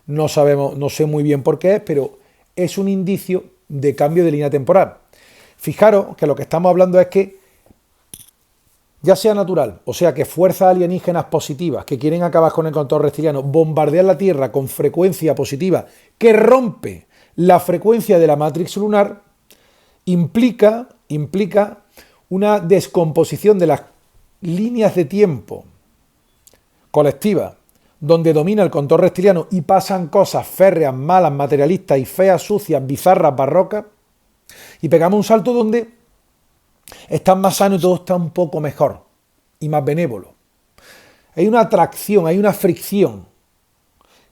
No sabemos, no sé muy bien por qué es, pero es un indicio de cambio de línea temporal. Fijaros que lo que estamos hablando es que ya sea natural, o sea que fuerzas alienígenas positivas que quieren acabar con el control reptiliano, bombardean la Tierra con frecuencia positiva que rompe la frecuencia de la matrix lunar, implica una descomposición de las líneas de tiempo colectivas, donde domina el control reptiliano y pasan cosas férreas, malas, materialistas y feas, sucias, bizarras, barrocas, y pegamos un salto donde están más sanos y todo está un poco mejor y más benévolo. Hay una atracción, hay una fricción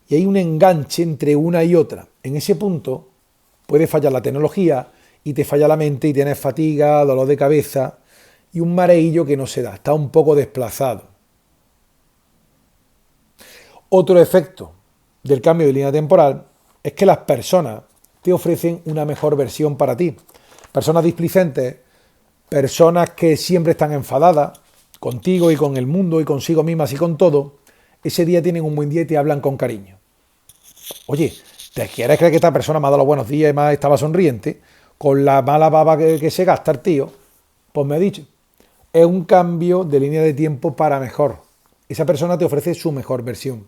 y hay un enganche entre una y otra. En ese punto puede fallar la tecnología y te falla la mente y tienes fatiga, dolor de cabeza y un mareillo que no se da, está un poco desplazado. Otro efecto del cambio de línea temporal es que las personas te ofrecen una mejor versión para ti. Personas displicentes, personas que siempre están enfadadas contigo y con el mundo y consigo mismas y con todo, ese día tienen un buen día y te hablan con cariño. Oye, ¿te quieres creer que esta persona me ha dado los buenos días y más estaba sonriente? Con la mala baba que se gasta el tío, pues me ha dicho, es un cambio de línea de tiempo para mejor. Esa persona te ofrece su mejor versión.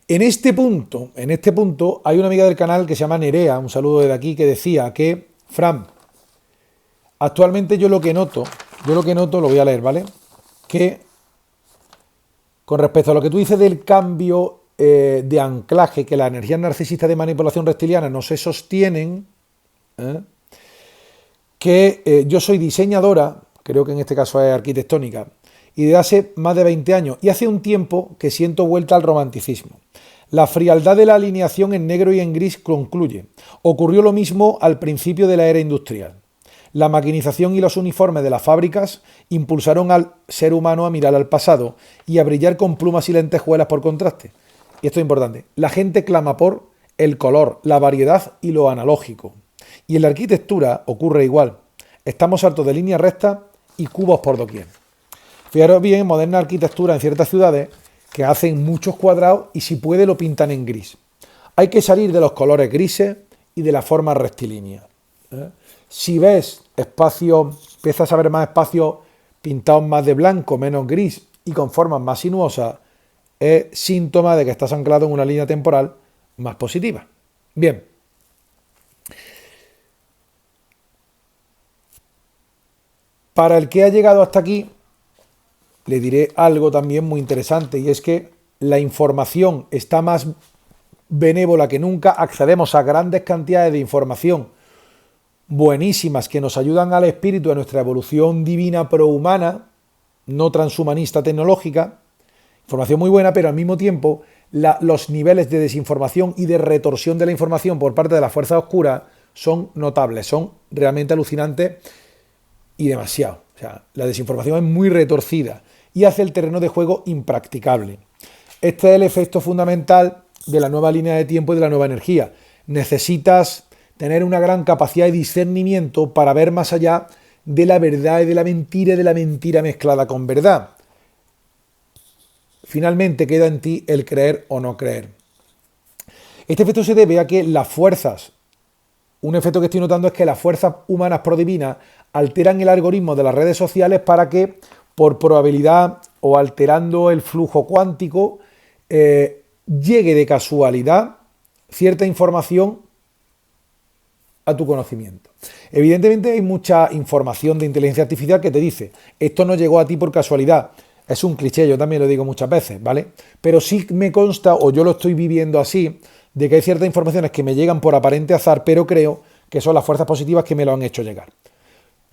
En este punto, hay una amiga del canal que se llama Nerea, un saludo desde aquí, que decía que, Fran, actualmente yo lo que noto, lo voy a leer, ¿vale? Que con respecto a lo que tú dices del cambio de anclaje, que las energías narcisistas de manipulación reptiliana no se sostienen, que yo soy diseñadora, creo que en este caso es arquitectónica, y desde hace más de 20 años, y hace un tiempo que siento vuelta al romanticismo. La frialdad de la alineación en negro y en gris concluye. Ocurrió lo mismo al principio de la era industrial. La maquinización y los uniformes de las fábricas impulsaron al ser humano a mirar al pasado y a brillar con plumas y lentejuelas por contraste. Y esto es importante. La gente clama por el color, la variedad y lo analógico. Y en la arquitectura ocurre igual. Estamos hartos de líneas rectas y cubos por doquier. Fijaros bien, moderna arquitectura en ciertas ciudades que hacen muchos cuadrados y si puede lo pintan en gris. Hay que salir de los colores grises y de la forma rectilínea. Si ves espacios, empiezas a ver más espacios pintados más de blanco, menos gris y con formas más sinuosas, es síntoma de que estás anclado en una línea temporal más positiva. Bien. Para el que ha llegado hasta aquí, le diré algo también muy interesante y es que la información está más benévola que nunca, accedemos a grandes cantidades de información buenísimas que nos ayudan al espíritu, a nuestra evolución divina prohumana, no transhumanista tecnológica, información muy buena, pero al mismo tiempo los niveles de desinformación y de retorsión de la información por parte de las fuerzas oscuras son notables, son realmente alucinantes y demasiado. O sea, la desinformación es muy retorcida y hace el terreno de juego impracticable. Este es el efecto fundamental de la nueva línea de tiempo y de la nueva energía. Necesitas tener una gran capacidad de discernimiento para ver más allá de la verdad y de la mentira mezclada con verdad. Finalmente queda en ti el creer o no creer. Este efecto se debe a que las fuerzas, un efecto que estoy notando es que las fuerzas humanas prodivinas alteran el algoritmo de las redes sociales para que, por probabilidad o alterando el flujo cuántico, llegue de casualidad cierta información a tu conocimiento. Evidentemente hay mucha información de inteligencia artificial que te dice, esto no llegó a ti por casualidad. Es un cliché, yo también lo digo muchas veces, ¿vale? Pero sí me consta, o yo lo estoy viviendo así, de que hay ciertas informaciones que me llegan por aparente azar, pero creo que son las fuerzas positivas que me lo han hecho llegar.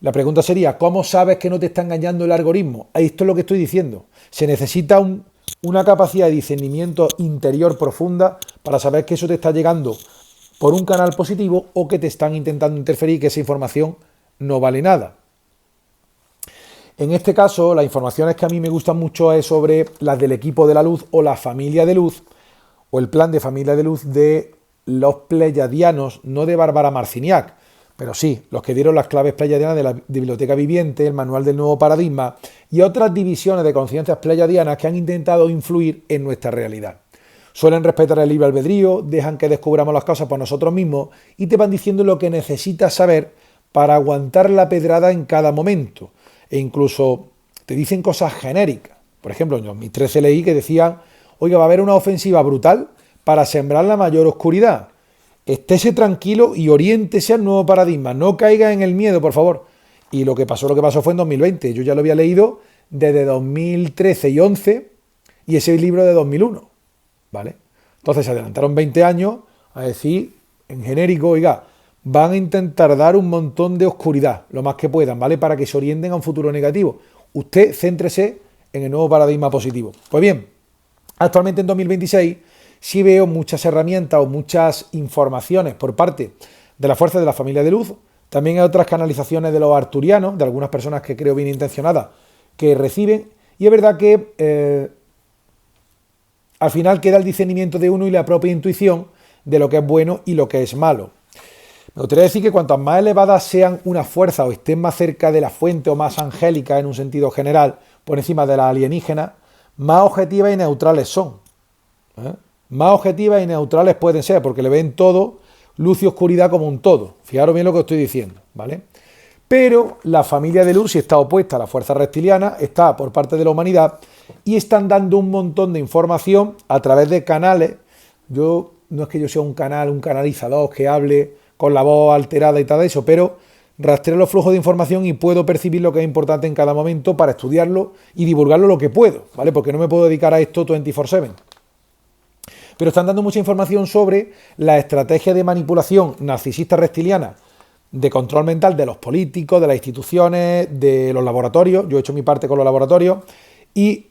La pregunta sería, ¿cómo sabes que no te está engañando el algoritmo? Esto es lo que estoy diciendo. Se necesita una capacidad de discernimiento interior profunda para saber que eso te está llegando por un canal positivo o que te están intentando interferir y que esa información no vale nada. En este caso, las informaciones que a mí me gustan mucho es sobre las del equipo de la luz o la familia de luz o el plan de familia de luz de los pleyadianos, no de Bárbara Marciniak, pero sí, los que dieron las claves pleyadianas de la Biblioteca Viviente, el Manual del Nuevo Paradigma y otras divisiones de conciencias pleyadianas que han intentado influir en nuestra realidad. Suelen respetar el libre albedrío, dejan que descubramos las cosas por nosotros mismos y te van diciendo lo que necesitas saber para aguantar la pedrada en cada momento. E incluso te dicen cosas genéricas. Por ejemplo, en 2013 leí que decían, oiga, va a haber una ofensiva brutal para sembrar la mayor oscuridad. Estése tranquilo y oriéntese al nuevo paradigma. No caiga en el miedo, por favor. Y lo que pasó fue en 2020. Yo ya lo había leído desde 2013 y 11 y ese libro de 2001. ¿Vale? Entonces se adelantaron 20 años a decir, en genérico, oiga, van a intentar dar un montón de oscuridad, lo más que puedan, ¿vale? Para que se orienten a un futuro negativo. Usted céntrese en el nuevo paradigma positivo. Pues bien, actualmente en 2026 sí veo muchas herramientas o muchas informaciones por parte de las fuerzas de la familia de luz. También hay otras canalizaciones de los arturianos, de algunas personas que creo bien intencionadas, que reciben. Y es verdad que al final queda el discernimiento de uno y la propia intuición de lo que es bueno y lo que es malo. Me gustaría decir que cuantas más elevadas sean una fuerza o estén más cerca de la fuente o más angélicas en un sentido general, por encima de las alienígenas, más objetivas y neutrales son. Más objetivas y neutrales pueden ser, porque le ven todo, luz y oscuridad como un todo. Fijaros bien lo que estoy diciendo, ¿vale? Pero la familia de luz, si está opuesta a la fuerza reptiliana, está por parte de la humanidad y están dando un montón de información a través de canales. No es que yo sea un canalizador que hable con la voz alterada y tal de eso, pero rastreo los flujos de información y puedo percibir lo que es importante en cada momento para estudiarlo y divulgarlo lo que puedo, ¿vale? Porque no me puedo dedicar a esto 24/7. Pero están dando mucha información sobre la estrategia de manipulación narcisista reptiliana, de control mental de los políticos, de las instituciones, de los laboratorios. Yo he hecho mi parte con los laboratorios y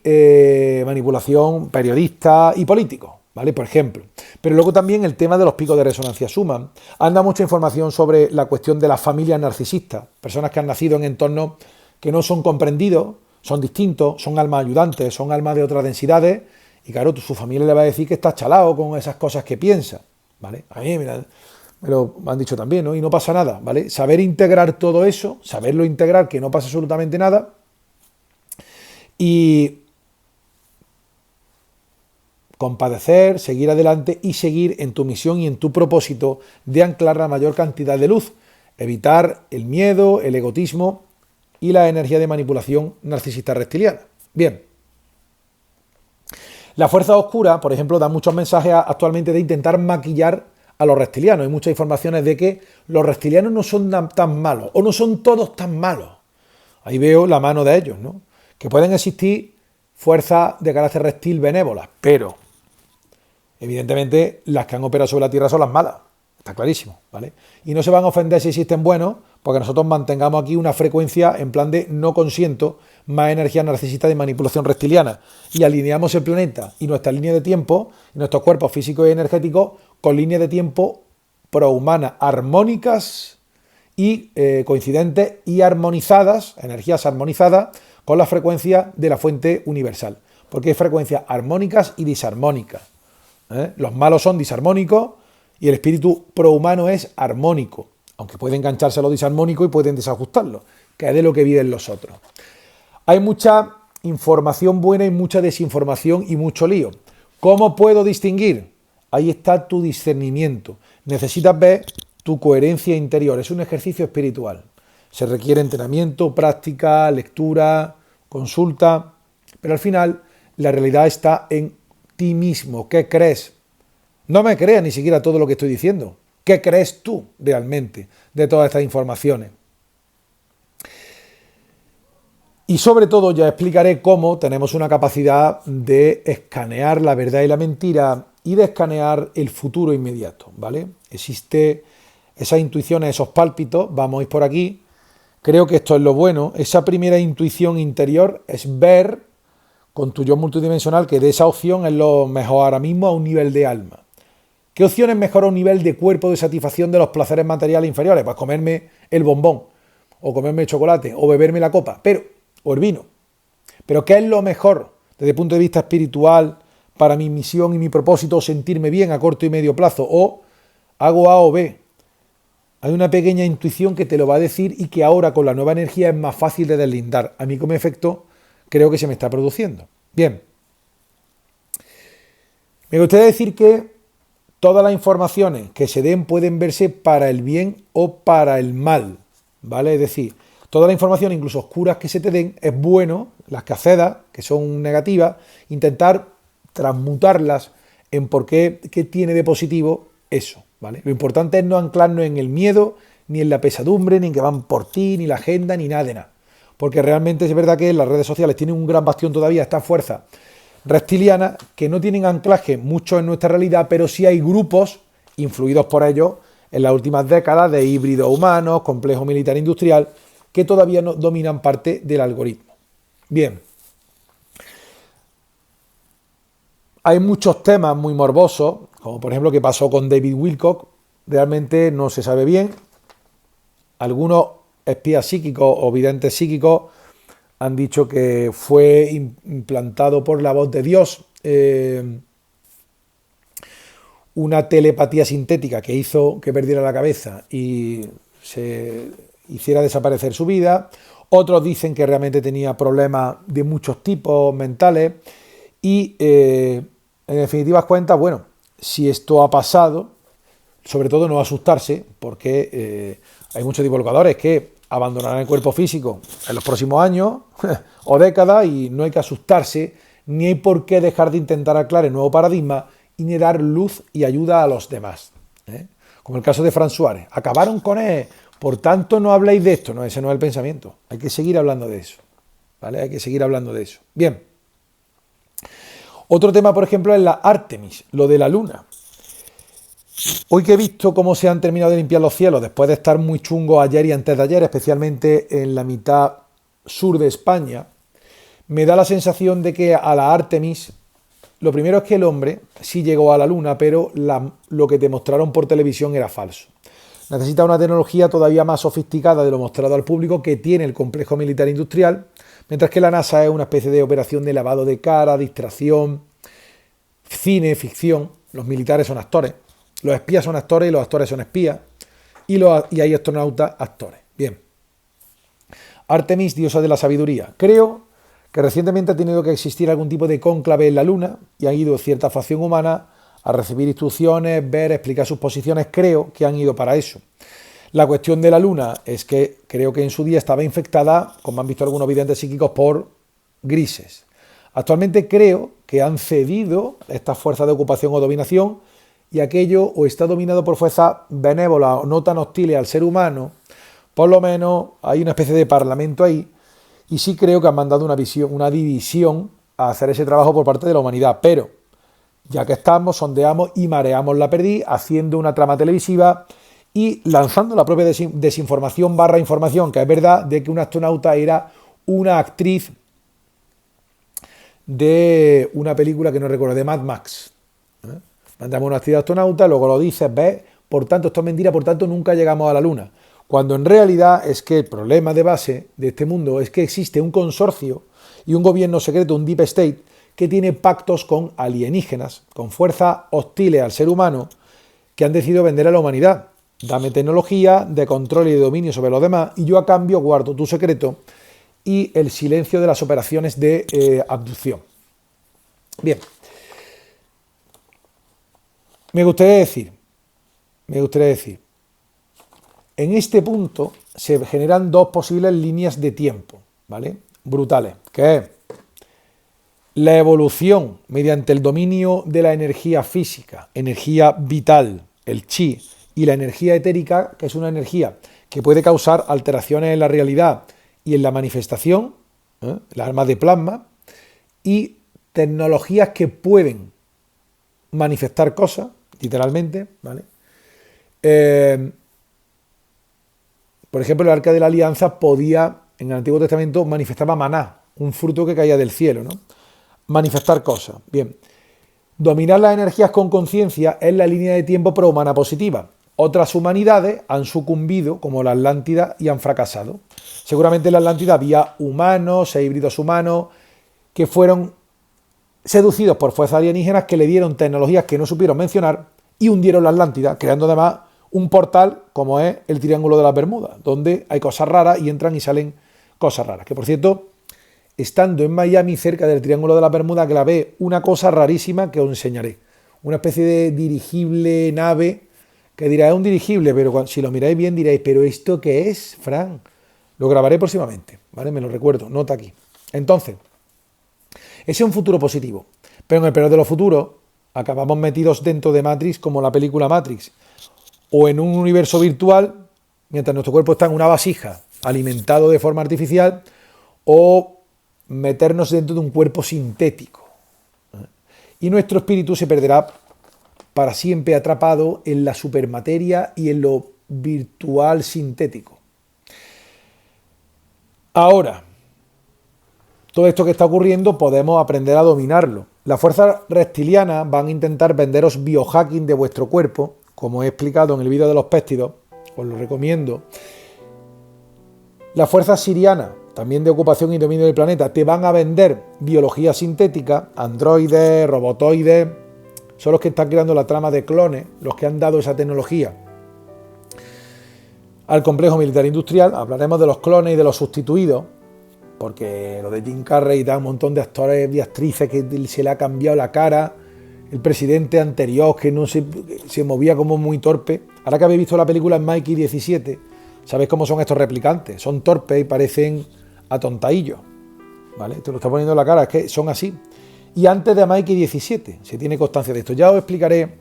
manipulación periodista y políticos, ¿vale? Por ejemplo. Pero luego también el tema de los picos de resonancia Schumann. Han dado mucha información sobre la cuestión de las familias narcisistas, personas que han nacido en entornos que no son comprendidos, son distintos, son almas ayudantes, son almas de otras densidades, y claro, su familia le va a decir que está chalado con esas cosas que piensa, ¿vale? A mí, mira, me lo han dicho también, ¿no? Y no pasa nada, ¿vale? Saber integrar todo eso, saberlo integrar, que no pasa absolutamente nada, y compadecer, seguir adelante y seguir en tu misión y en tu propósito de anclar la mayor cantidad de luz, evitar el miedo, el egotismo y la energía de manipulación narcisista reptiliana. Bien. La fuerza oscura, por ejemplo, da muchos mensajes actualmente de intentar maquillar a los reptilianos. Hay muchas informaciones de que los reptilianos no son tan malos, o no son todos tan malos. Ahí veo la mano de ellos, ¿no? Que pueden existir fuerzas de carácter reptil benévolas, pero evidentemente las que han operado sobre la Tierra son las malas. Está clarísimo, ¿vale? Y no se van a ofender si existen buenos, porque nosotros mantengamos aquí una frecuencia en plan de no consiento más energía narcisista de manipulación reptiliana. Y alineamos el planeta y nuestra línea de tiempo, y nuestros cuerpos físicos y energéticos, con líneas de tiempo prohumanas armónicas y coincidentes y armonizadas, energías armonizadas, con la frecuencia de la fuente universal. Porque hay frecuencias armónicas y disarmónicas. Los malos son disarmónicos y el espíritu prohumano es armónico, aunque puede engancharse a lo disarmónico y pueden desajustarlo, que es de lo que viven los otros. Hay mucha información buena y mucha desinformación y mucho lío. ¿Cómo puedo distinguir? Ahí está tu discernimiento. Necesitas ver tu coherencia interior. Es un ejercicio espiritual. Se requiere entrenamiento, práctica, lectura, consulta, pero al final la realidad está en ti mismo. ¿Qué crees? No me creas ni siquiera todo lo que estoy diciendo. ¿Qué crees tú realmente de todas estas informaciones? Y sobre todo ya explicaré cómo tenemos una capacidad de escanear la verdad y la mentira y de escanear el futuro inmediato, ¿vale? Existe esas intuiciones, esos pálpitos, vamos a ir por aquí. Creo que esto es lo bueno. Esa primera intuición interior es ver con tu yo multidimensional que de esa opción es lo mejor ahora mismo a un nivel de alma. ¿Qué opción es mejor a un nivel de cuerpo de satisfacción de los placeres materiales inferiores? Pues comerme el bombón, o comerme el chocolate, o beberme la copa, o el vino. Pero ¿qué es lo mejor desde el punto de vista espiritual para mi misión y mi propósito? Sentirme bien a corto y medio plazo, o hago A o B. Hay una pequeña intuición que te lo va a decir y que ahora con la nueva energía es más fácil de deslindar. A mí como efecto creo que se me está produciendo. Bien. Me gustaría decir que todas las informaciones que se den pueden verse para el bien o para el mal, ¿vale? Es decir, toda la información, incluso oscuras que se te den, es bueno, las que accedas, que son negativas, intentar transmutarlas en qué tiene de positivo eso, ¿vale? Lo importante es no anclarnos en el miedo, ni en la pesadumbre, ni en que van por ti, ni la agenda, ni nada de nada. Porque realmente es verdad que las redes sociales tienen un gran bastión todavía, esta fuerza reptiliana, que no tienen anclaje mucho en nuestra realidad, pero sí hay grupos influidos por ellos en las últimas décadas de híbridos humanos, complejo militar industrial, que todavía no dominan parte del algoritmo. Bien. Hay muchos temas muy morbosos, como por ejemplo que pasó con David Wilcock, realmente no se sabe bien. Algunos espías psíquicos o videntes psíquicos han dicho que fue implantado por la voz de Dios una telepatía sintética que hizo que perdiera la cabeza y se hiciera desaparecer su vida. Otros dicen que realmente tenía problemas de muchos tipos mentales y en definitivas cuentas, bueno, si esto ha pasado, sobre todo no asustarse, porque hay muchos divulgadores que abandonarán el cuerpo físico en los próximos años o décadas y no hay que asustarse, ni hay por qué dejar de intentar aclarar el nuevo paradigma y ni dar luz y ayuda a los demás. Como el caso de Fran Suárez. Acabaron con él, por tanto no habléis de esto. No, ese no es el pensamiento. Hay que seguir hablando de eso. ¿Vale? Hay que seguir hablando de eso. Bien. Otro tema, por ejemplo, es la Artemis, lo de la luna. Hoy que he visto cómo se han terminado de limpiar los cielos, después de estar muy chungos ayer y antes de ayer, especialmente en la mitad sur de España, me da la sensación de que a la Artemis, lo primero es que el hombre sí llegó a la luna, pero lo que te mostraron por televisión era falso. Necesita una tecnología todavía más sofisticada de lo mostrado al público que tiene el complejo militar industrial, mientras que la NASA es una especie de operación de lavado de cara, distracción, cine, ficción. Los militares son actores. Los espías son actores y los actores son espías. Y hay astronautas actores. Bien. Artemis, diosa de la sabiduría. Creo que recientemente ha tenido que existir algún tipo de cónclave en la Luna y ha ido cierta facción humana a recibir instrucciones, ver, explicar sus posiciones. Creo que han ido para eso. La cuestión de la Luna es que creo que en su día estaba infectada, como han visto algunos videntes psíquicos, por grises. Actualmente creo que han cedido estas fuerzas de ocupación o dominación y aquello o está dominado por fuerzas benévolas o no tan hostiles al ser humano. Por lo menos hay una especie de parlamento ahí y sí creo que han mandado una división a hacer ese trabajo por parte de la humanidad, pero Ya que estamos, sondeamos y mareamos la perdiz, haciendo una trama televisiva y lanzando la propia desinformación / información, que es verdad de que un astronauta era una actriz de una película que no recuerdo, de Mad Max. Mandamos una actriz de astronauta, luego lo dices, ves, por tanto esto es mentira, por tanto nunca llegamos a la Luna. Cuando en realidad es que el problema de base de este mundo es que existe un consorcio y un gobierno secreto, un deep state, que tiene pactos con alienígenas, con fuerzas hostiles al ser humano, que han decidido vender a la humanidad. Dame tecnología de control y de dominio sobre los demás y yo a cambio guardo tu secreto y el silencio de las operaciones de abducción. Bien. Me gustaría decir, en este punto se generan dos posibles líneas de tiempo, ¿vale? Brutales, que es la evolución mediante el dominio de la energía física, energía vital, el chi, y la energía etérica, que es una energía que puede causar alteraciones en la realidad y en la manifestación, las armas de plasma, y tecnologías que pueden manifestar cosas, literalmente, ¿vale? Por ejemplo, el Arca de la Alianza podía, en el Antiguo Testamento, manifestaba maná, un fruto que caía del cielo, ¿no? Manifestar cosas. Bien. Dominar las energías con conciencia es la línea de tiempo prohumana positiva. Otras humanidades han sucumbido, como la Atlántida, y han fracasado. Seguramente en la Atlántida había humanos e híbridos humanos que fueron seducidos por fuerzas alienígenas que le dieron tecnologías que no supieron mencionar y hundieron la Atlántida, creando además un portal como es el Triángulo de las Bermudas, donde hay cosas raras y entran y salen cosas raras. Que por cierto, estando en Miami, cerca del Triángulo de las Bermudas, grabé una cosa rarísima que os enseñaré. Una especie de dirigible, nave, que dirá, es un dirigible, pero si lo miráis bien diréis, ¿pero esto qué es, Fran? Lo grabaré próximamente, ¿vale? Me lo recuerdo, nota aquí. Entonces, ese es un futuro positivo, pero en el peor de los futuros acabamos metidos dentro de Matrix, como la película Matrix, o en un universo virtual, mientras nuestro cuerpo está en una vasija, alimentado de forma artificial, o meternos dentro de un cuerpo sintético. Y nuestro espíritu se perderá para siempre atrapado en la supermateria y en lo virtual sintético. Ahora, todo esto que está ocurriendo podemos aprender a dominarlo. Las fuerzas reptilianas van a intentar venderos biohacking de vuestro cuerpo, como he explicado en el vídeo de los péptidos, os lo recomiendo. Las fuerzas sirianas, también de ocupación y dominio del planeta, te van a vender biología sintética, androides, robotoides, son los que están creando la trama de clones, los que han dado esa tecnología al complejo militar industrial. Hablaremos de los clones y de los sustituidos, porque lo de Jim Carrey da un montón de actores y actrices que se le ha cambiado la cara, el presidente anterior que no se movía como muy torpe. Ahora que habéis visto la película Mikey 17, sabéis cómo son estos replicantes, son torpes y parecen atontadillos, ¿vale? Te lo está poniendo en la cara, es que son así. Y antes de Mikey 17 se tiene constancia de esto. Ya os explicaré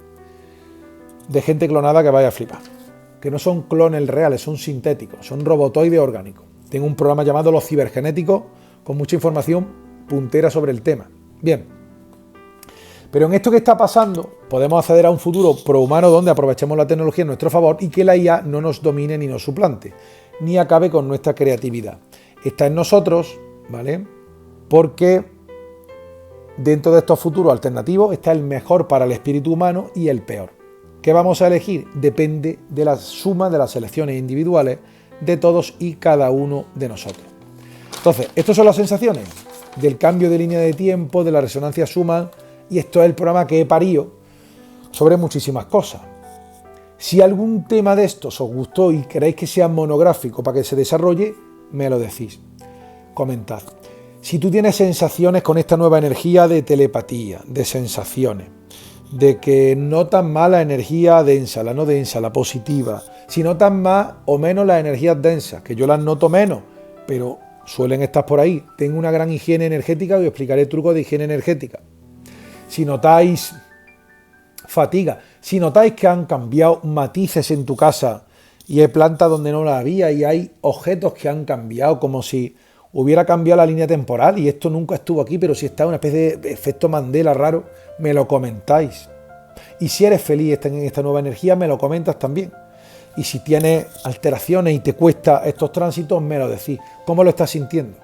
de gente clonada que vaya a flipar, que no son clones reales, son sintéticos, son robotoides orgánicos. Tengo un programa llamado Los Cibergenéticos con mucha información puntera sobre el tema. Bien, pero en esto que está pasando podemos acceder a un futuro prohumano donde aprovechemos la tecnología en nuestro favor y que la IA no nos domine ni nos suplante, ni acabe con nuestra creatividad. Está en nosotros, ¿vale? Porque dentro de estos futuros alternativos está el mejor para el espíritu humano y el peor. ¿Qué vamos a elegir? Depende de la suma de las elecciones individuales de todos y cada uno de nosotros. Entonces, estas son las sensaciones del cambio de línea de tiempo, de la resonancia Schumann, y esto es el programa que he parido sobre muchísimas cosas. Si algún tema de estos os gustó y queréis que sea monográfico para que se desarrolle, me lo decís. Comentad. Si tú tienes sensaciones con esta nueva energía de telepatía, de sensaciones, de que notas más la energía densa, la no densa, la positiva, si notas más o menos las energías densas, que yo las noto menos, pero suelen estar por ahí, tengo una gran higiene energética y os explicaré trucos de higiene energética. Si notáis fatiga, si notáis que han cambiado matices en tu casa y hay plantas donde no la había y hay objetos que han cambiado, como si hubiera cambiado la línea temporal y esto nunca estuvo aquí, pero si está una especie de efecto Mandela raro, me lo comentáis. Y si eres feliz en esta nueva energía, me lo comentas también. Y si tienes alteraciones y te cuesta estos tránsitos, me lo decís. ¿Cómo lo estás sintiendo?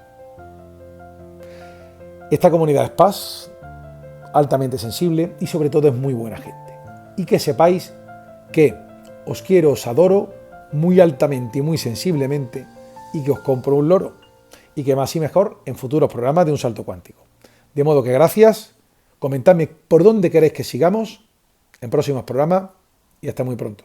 Esta comunidad es paz, altamente sensible y sobre todo es muy buena gente. Y que sepáis que os quiero, os adoro muy altamente y muy sensiblemente y que os compro un loro. Y que más y mejor en futuros programas de Un Salto Cuántico. De modo que gracias, comentadme por dónde queréis que sigamos en próximos programas y hasta muy pronto.